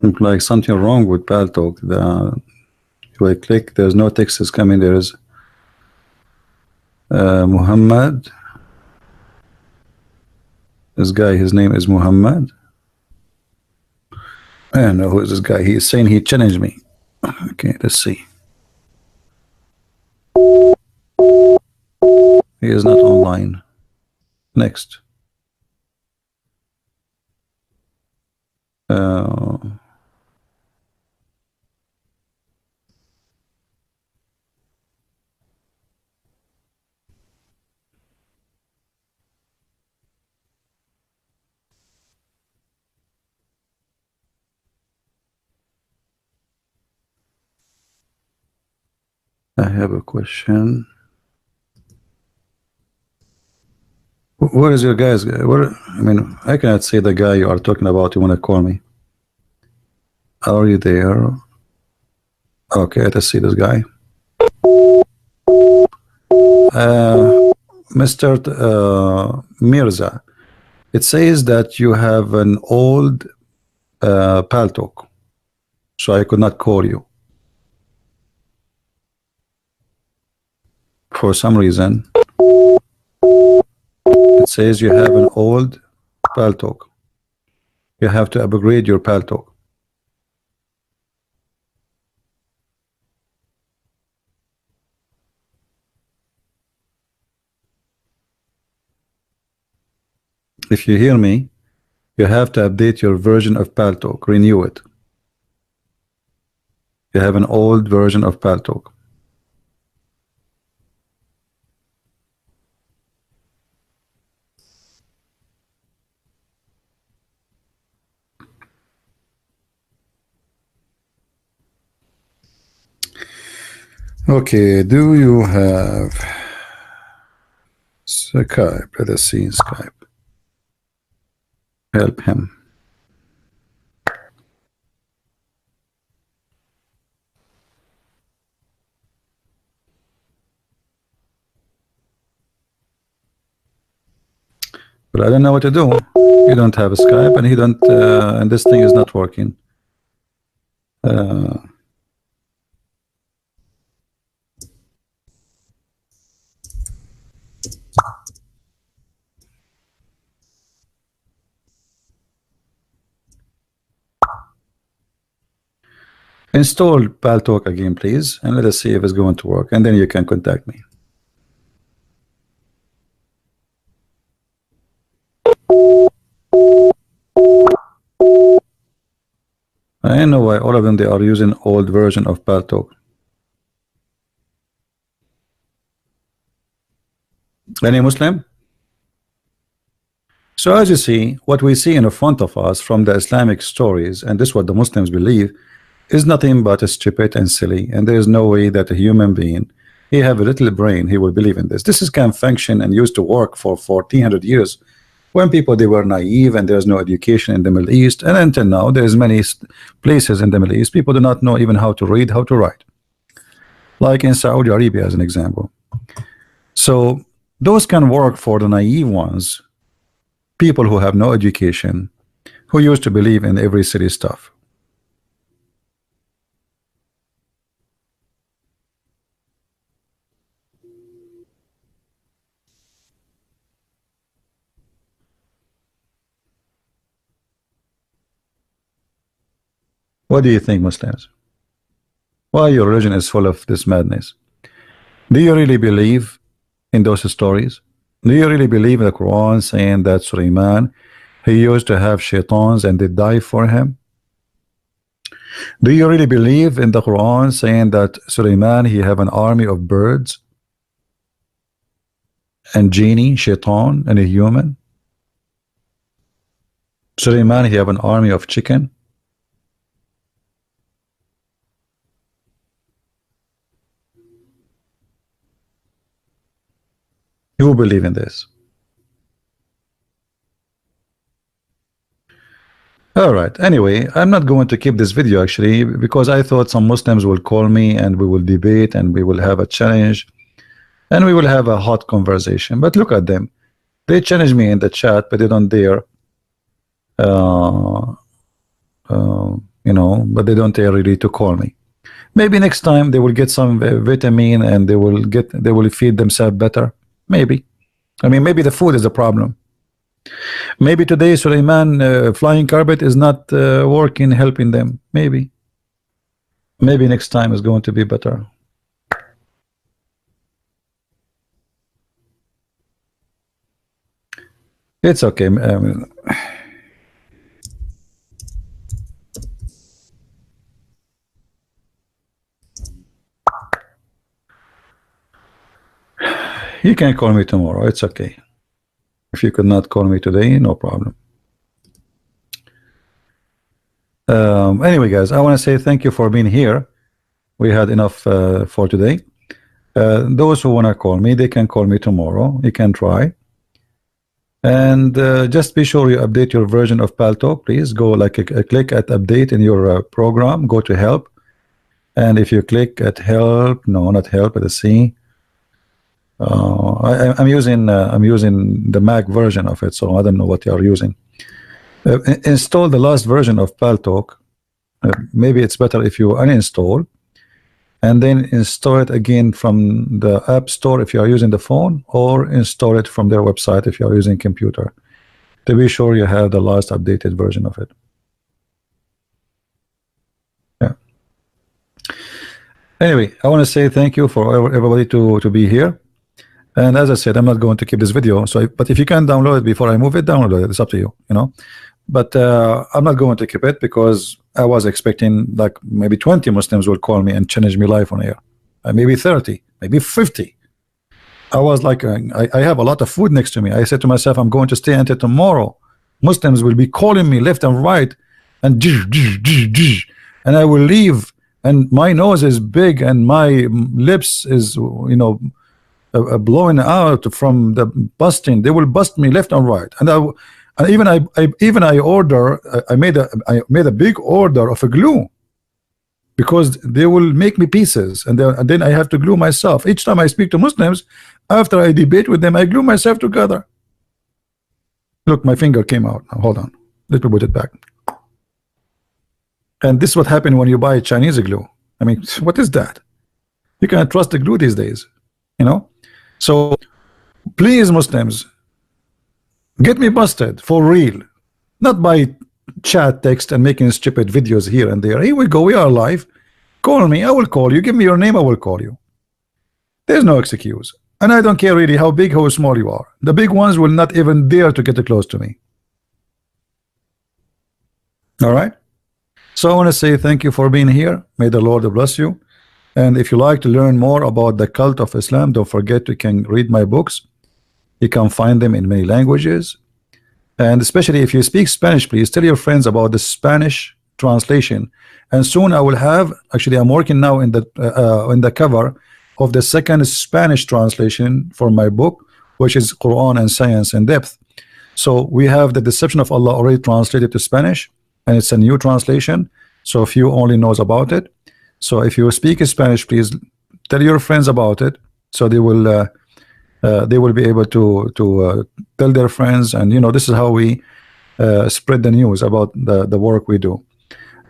Look like something wrong with Paltalk. If I click, there's no text is coming. There's Muhammad. This guy, his name is Muhammad. I don't know who is this guy. He is saying he challenged me. Okay, let's see. He is not online. Next. I have a question. Where is your guys? Where? I mean, I cannot see the guy you are talking about. You want to call me? Are you there? Okay, let's see this guy. Mr. Mirza, it says that you have an old Paltalk, so I could not call you. For some reason, it says you have an old Paltalk. You have to upgrade your Paltalk. If you hear me, you have to update your version of Paltalk, renew it. You have an old version of Paltalk. Okay, do you have Skype? Let us see in Skype. Help him. But I don't know what to do. You don't have a Skype, and he don't, and this thing is not working. Install Paltalk again, please, and let us see if it's going to work, and then you can contact me. I don't know why all of them they are using old version of Paltalk. Any Muslim? So as you see, what we see in front of us from the Islamic stories, and this is what the Muslims believe, is nothing but stupid and silly, and there is no way that a human being, he have a little brain, he will believe in this. This can function and used to work for 1400 years when people they were naive and there's no education in the Middle East, and until now there's many places in the Middle East people do not know even how to read, how to write, like in Saudi Arabia as an example. So those can work for the naive ones, people who have no education, who used to believe in every silly stuff. What do you think, Muslims? Why your religion is full of this madness? Do you really believe in those stories? Do you really believe in the Quran saying that Sulaiman, he used to have shaitans and they die for him? Do you really believe in the Quran saying that Sulaiman he have an army of birds and genie, shaitan, and a human? Sulaiman he have an army of chicken? You believe in this? All right. Anyway, I'm not going to keep this video actually because I thought some Muslims will call me and we will debate and we will have a challenge and we will have a hot conversation. But look at them. They challenge me in the chat, but they don't dare. You know, but they don't dare really to call me. Maybe next time they will get some vitamin and they will feed themselves better. Maybe. I mean, maybe the food is a problem. Maybe today Sulaiman flying carpet is not working, helping them. Maybe next time is going to be better. It's okay. You can call me tomorrow. It's okay. If you could not call me today, no problem. Anyway, guys, I want to say thank you for being here. We had enough for today. Those who want to call me, they can call me tomorrow. You can try. And just be sure you update your version of Paltalk. Please go click at update in your program. Go to help. And if you click at help, no, not help, at the C. I'm using the Mac version of it, so I don't know what you are using. Install the last version of Paltalk. Maybe it's better if you uninstall and then install it again from the App Store if you are using the phone, or install it from their website if you are using computer, to be sure you have the last updated version of it. Yeah. Anyway, I want to say thank you for everybody to be here. And as I said, I'm not going to keep this video. But if you can download it before I move it, download it. It's up to you, you know. But I'm not going to keep it because I was expecting like maybe 20 Muslims will call me and challenge me live on air. Maybe 30, maybe 50. I was like, I have a lot of food next to me. I said to myself, I'm going to stay until tomorrow. Muslims will be calling me left and right, and I will leave. And my nose is big, and my lips is, you know, blowing out from the busting. They will bust me left and right, and I made a big order of a glue because they will make me pieces, and then I have to glue myself. Each time I speak to Muslims, after I debate with them, I glue myself together. Look, my finger came out. Now, hold on, let me put it back. And this is what happened when you buy Chinese glue. I mean, what is that? You cannot trust the glue these days, you know. So please, Muslims, get me busted for real, not by chat text and making stupid videos here and there. Here we go, we are live. Call me, I will call you. Give me your name, I will call you. There's no excuse. And I don't care really how big, how small you are. The big ones will not even dare to get close to me. All right. So I want to say thank you for being here. May the Lord bless you. And if you like to learn more about the cult of Islam, don't forget you can read my books. You can find them in many languages. And especially if you speak Spanish, please tell your friends about the Spanish translation. And soon I will have, actually I'm working now in the cover of the second Spanish translation for my book, which is Quran and Science in Depth. So we have the Deception of Allah already translated to Spanish, and it's a new translation, so few only knows about it. So if you speak Spanish, please tell your friends about it, so they will be able to tell their friends, and you know, this is how we spread the news about the work we do.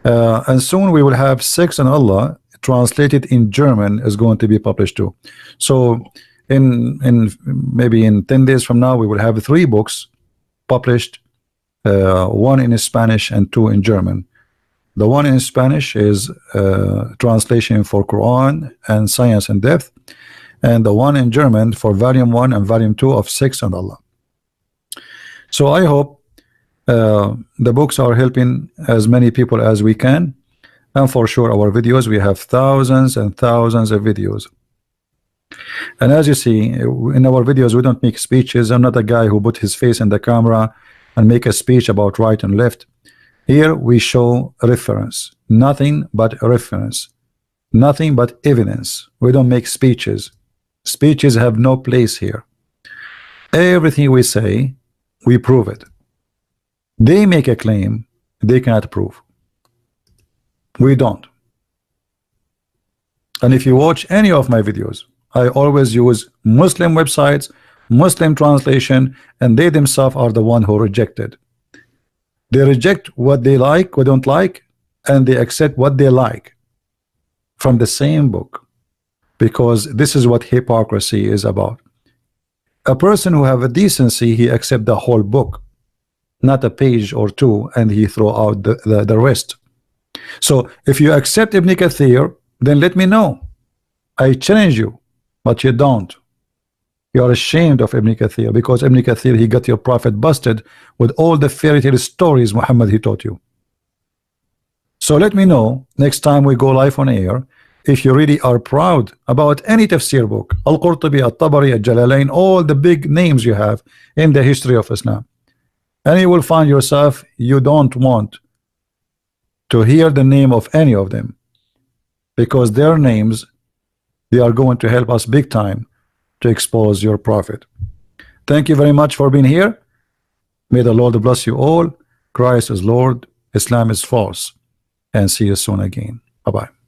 And soon we will have Sex and Allah translated in German is going to be published too. So in maybe in 10 days from now, we will have 3 books published, 1 in Spanish and 2 in German. The one in Spanish is translation for Quran and Science in Depth, and the one in German for volume 1 and volume 2 of Sex and Allah. So I hope the books are helping as many people as we can. And for sure our videos, we have thousands and thousands of videos. And as you see in our videos, we don't make speeches. I'm not a guy who put his face in the camera and make a speech about right and left. Here we show reference, nothing but reference, nothing but evidence. We don't make speeches. Speeches have no place here. Everything we say, we prove it. They make a claim they cannot prove. We don't. And if you watch any of my videos, I always use Muslim websites, Muslim translation, and they themselves are the one who rejected. They reject what they like, what they don't like, and they accept what they like from the same book, because this is what hypocrisy is about. A person who have a decency, he accept the whole book, not a page or two, and he throw out the rest. So if you accept Ibn Kathir, then let me know. I challenge you, but you don't. You are ashamed of Ibn Kathir, because Ibn Kathir, he got your prophet busted with all the fairy tale stories Muhammad he taught you. So let me know next time we go live on air if you really are proud about any tafsir book, Al-Qurtubi, Al-Tabari, Al-Jalalain, all the big names you have in the history of Islam. And you will find yourself, you don't want to hear the name of any of them, because their names, they are going to help us big time to expose your prophet. Thank you very much for being here. May the Lord bless you all. Christ is Lord, Islam is false, and see you soon again. Bye-bye.